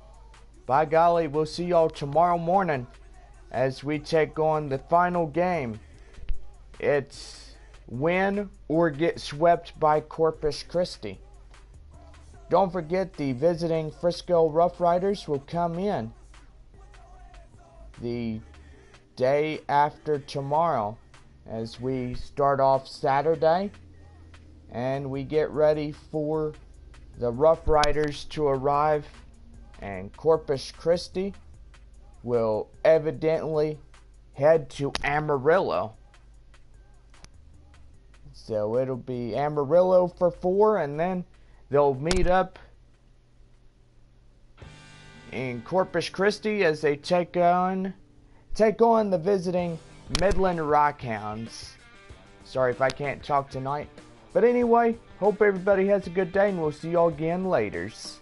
by golly, we'll see y'all tomorrow morning as we take on the final game. It's win or get swept by Corpus Christi. Don't forget the visiting Frisco Rough Riders will come in the day after tomorrow as we start off Saturday and we get ready for the Rough Riders to arrive, and Corpus Christi will evidently head to Amarillo. So it'll be Amarillo for 4, and then they'll meet up in Corpus Christi as they take on the visiting Midland Rockhounds. Sorry if I can't talk tonight. But anyway, hope everybody has a good day, and we'll see y'all again laters.